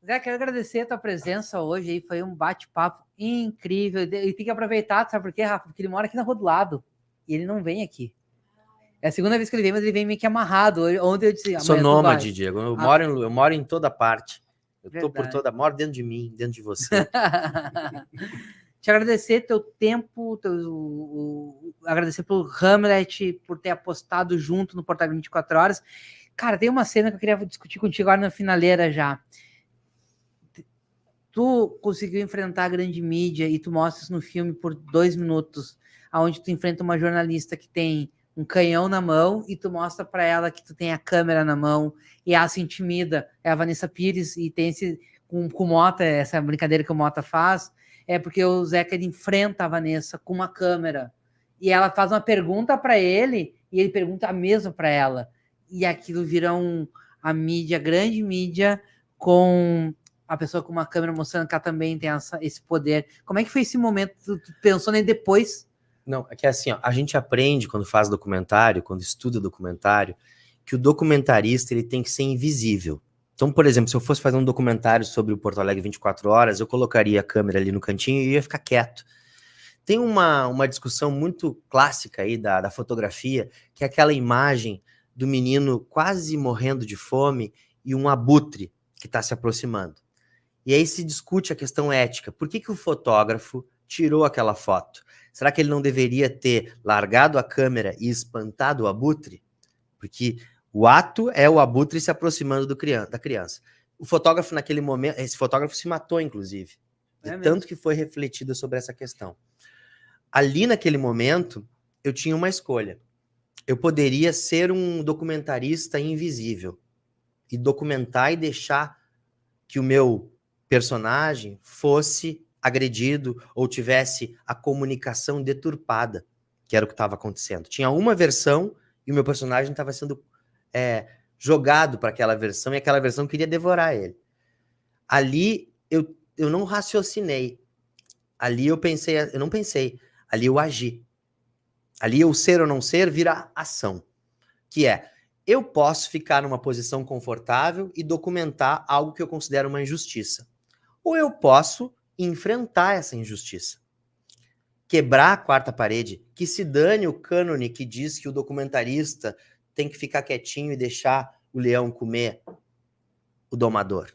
Zé, quero agradecer a tua presença hoje aí, foi um bate-papo incrível, e tem que aproveitar, sabe por quê, Rafa? Porque ele mora aqui na Rua do Lado, e ele não vem aqui. É a segunda vez que ele vem, mas ele vem meio que amarrado. Ontem eu disse... Sou nômade, Diego, eu moro em toda parte. Eu tô por moro dentro de mim, dentro de você. Te agradecer teu tempo, agradecer pelo Hamlet, por ter apostado junto no Portal 24 Horas. Cara, tem uma cena que eu queria discutir contigo agora na finaleira já. Tu conseguiu enfrentar a grande mídia e tu mostra isso no filme por 2 minutos, onde tu enfrenta uma jornalista que tem um canhão na mão e tu mostra para ela que tu tem a câmera na mão e ela se intimida. É a Vanessa Pires e tem esse com o Mota, essa brincadeira que o Mota faz, porque o Zeca ele enfrenta a Vanessa com uma câmera e ela faz uma pergunta para ele e ele pergunta a mesma para ela e aquilo vira a mídia, a grande mídia, com a pessoa com uma câmera mostrando que ela também tem esse poder. Como é que foi esse momento? Tu pensou nem depois? Não, é que assim, a gente aprende quando faz documentário, quando estuda documentário, que o documentarista ele tem que ser invisível. Então, por exemplo, se eu fosse fazer um documentário sobre o Porto Alegre 24 horas, eu colocaria a câmera ali no cantinho e ia ficar quieto. Tem uma discussão muito clássica aí da fotografia, que é aquela imagem do menino quase morrendo de fome e um abutre que está se aproximando. E aí se discute a questão ética. Por que o fotógrafo tirou aquela foto? Será que ele não deveria ter largado a câmera e espantado o abutre? Porque o ato é o abutre se aproximando da criança. O fotógrafo naquele momento, esse fotógrafo se matou, inclusive. De tanto que foi refletido sobre essa questão. Ali naquele momento, eu tinha uma escolha. eu poderia ser um documentarista invisível e documentar e deixar que o meu personagem fosse agredido ou tivesse a comunicação deturpada, que era o que estava acontecendo. Tinha uma versão e o meu personagem estava sendo jogado para aquela versão e aquela versão queria devorar ele. Ali eu não raciocinei. Ali eu não pensei. Ali eu agi. Ali eu ser ou não ser vira ação. Que é, eu posso ficar numa posição confortável e documentar algo que eu considero uma injustiça. Ou eu posso enfrentar essa injustiça. Quebrar a quarta parede, que se dane o cânone que diz que o documentarista tem que ficar quietinho e deixar o leão comer o domador.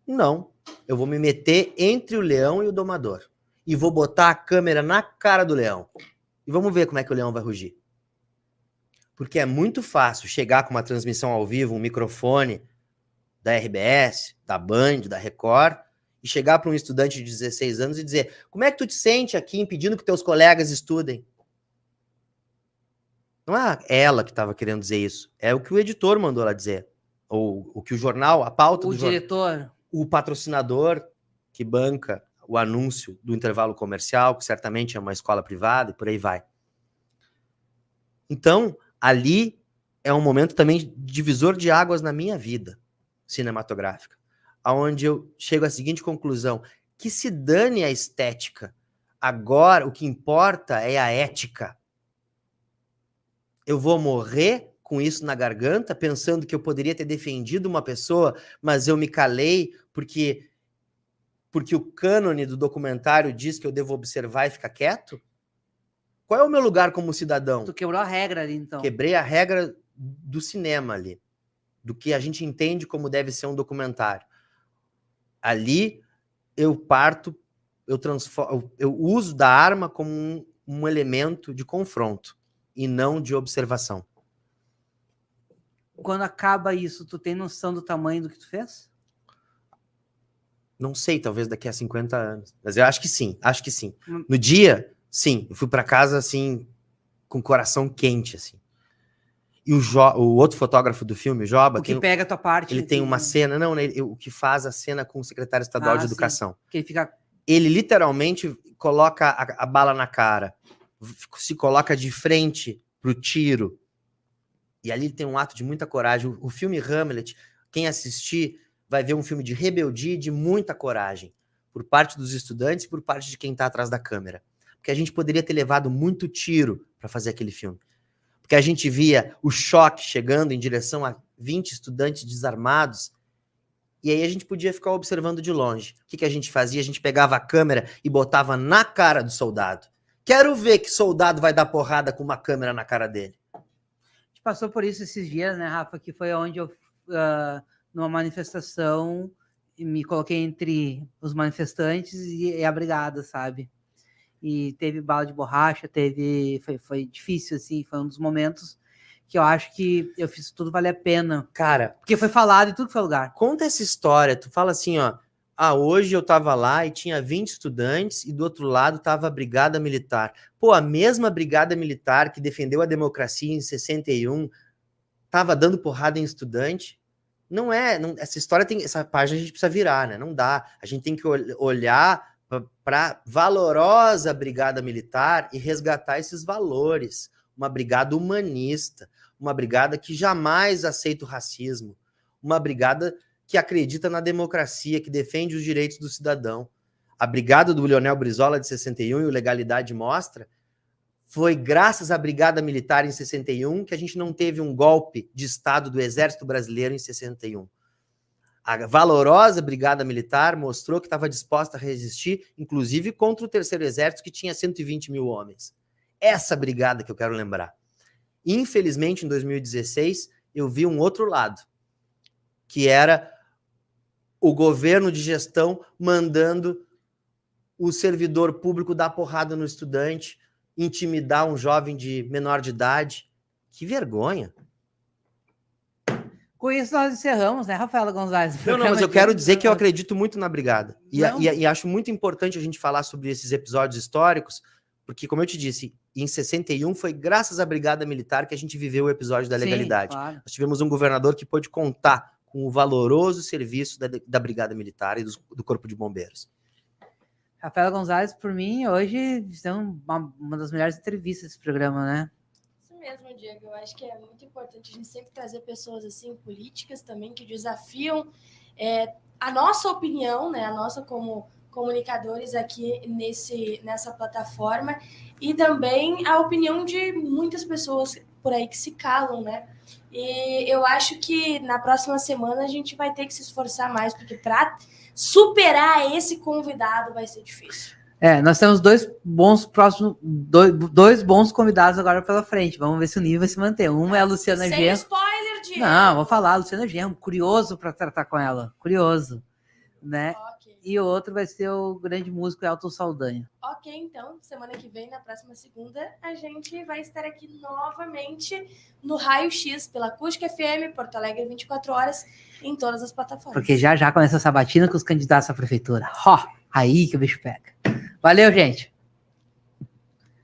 Não, eu vou me meter entre o leão e o domador. E vou botar a câmera na cara do leão. E vamos ver como é que o leão vai rugir. Porque é muito fácil chegar com uma transmissão ao vivo, um microfone da RBS, da Band, da Record, e chegar para um estudante de 16 anos e dizer: como é que tu te sente aqui impedindo que teus colegas estudem? Não é ela que estava querendo dizer isso. É o que o editor mandou ela dizer. Ou o que o jornal, a pauta do jornal. O diretor. O patrocinador que banca o anúncio do intervalo comercial, que certamente é uma escola privada, e por aí vai. Então, ali é um momento também divisor de águas na minha vida cinematográfica, onde eu chego à seguinte conclusão: que se dane a estética. Agora, o que importa é a ética. Eu vou morrer com isso na garganta, pensando que eu poderia ter defendido uma pessoa, mas eu me calei porque o cânone do documentário diz que eu devo observar e ficar quieto? Qual é o meu lugar como cidadão? Tu quebrou a regra ali, então. Quebrei a regra do cinema ali, do que a gente entende como deve ser um documentário. Ali eu parto, eu uso da arma como um elemento de confronto e não de observação. Quando acaba isso, tu tem noção do tamanho do que tu fez? Não sei, talvez daqui a 50 anos. Mas eu acho que sim. No dia, sim. Eu fui para casa, assim, com o coração quente, assim. E o outro fotógrafo do filme, o Joba... O que pega a tua parte. Ele tem uma cena... Não, o que faz a cena com o secretário estadual de Educação. Que ele literalmente coloca a bala na cara. Se coloca de frente pro tiro. E ali tem um ato de muita coragem. O filme Hamlet, quem assistir... vai ver um filme de rebeldia e de muita coragem, por parte dos estudantes e por parte de quem está atrás da câmera. Porque a gente poderia ter levado muito tiro para fazer aquele filme. Porque a gente via o choque chegando em direção a 20 estudantes desarmados, e aí a gente podia ficar observando de longe. O que a gente fazia? A gente pegava a câmera e botava na cara do soldado. Quero ver que soldado vai dar porrada com uma câmera na cara dele. A gente passou por isso esses dias, né, Rafa? Que foi onde eu... numa manifestação, me coloquei entre os manifestantes e a brigada, sabe? E teve bala de borracha, foi difícil, assim, foi um dos momentos que eu acho que eu fiz tudo valer a pena. Cara, porque foi falado em tudo que foi lugar. Conta essa história, tu fala assim, ó, hoje eu tava lá e tinha 20 estudantes e do outro lado tava a Brigada Militar. Pô, a mesma Brigada Militar que defendeu a democracia em 61 tava dando porrada em estudante. Não, essa história essa página a gente precisa virar, né? Não dá. A gente tem que olhar para a valorosa brigada militar e resgatar esses valores. Uma brigada humanista, uma brigada que jamais aceita o racismo, uma brigada que acredita na democracia, que defende os direitos do cidadão. A brigada do Leonel Brizola de 61 e o Legalidade Mostra foi graças à Brigada Militar em 61 que a gente não teve um golpe de Estado do Exército Brasileiro em 61. A valorosa Brigada Militar mostrou que estava disposta a resistir, inclusive contra o Terceiro Exército, que tinha 120 mil homens. Essa brigada que eu quero lembrar. Infelizmente, em 2016, eu vi um outro lado, que era o governo de gestão mandando o servidor público dar porrada no estudante, intimidar um jovem de menor de idade. Que vergonha. Com isso nós encerramos, né, Rafaela Gonzalez? Não, mas eu quero dizer que eu acredito muito na brigada. E acho muito importante a gente falar sobre esses episódios históricos, porque, como eu te disse, em 61 foi graças à Brigada Militar que a gente viveu o episódio da legalidade. Sim, claro. Nós tivemos um governador que pôde contar com o valoroso serviço da Brigada Militar e do Corpo de Bombeiros. Rafaela Gonzalez, por mim, hoje são uma das melhores entrevistas desse programa, né? Isso mesmo, Diego. Eu acho que é muito importante a gente sempre trazer pessoas assim, políticas também, que desafiam a nossa opinião, né? A nossa como comunicadores aqui nessa plataforma, e também a opinião de muitas pessoas por aí que se calam, né? E eu acho que na próxima semana a gente vai ter que se esforçar mais, porque para superar esse convidado vai ser difícil. Nós temos dois bons convidados agora pela frente. Vamos ver se o nível vai se manter. Uma é a Luciana Genro. Sem spoiler, Diego. Não, vou falar, a Luciana Genro, curioso para tratar com ela. Curioso, né? Okay. E o outro vai ser o grande músico Elton Saldanha. Ok, então, semana que vem, na próxima segunda, a gente vai estar aqui novamente no Raio X, pela Acústica FM, Porto Alegre 24 horas, em todas as plataformas. Porque já começa a sabatina com os candidatos à prefeitura. Aí que o bicho pega. Valeu, gente!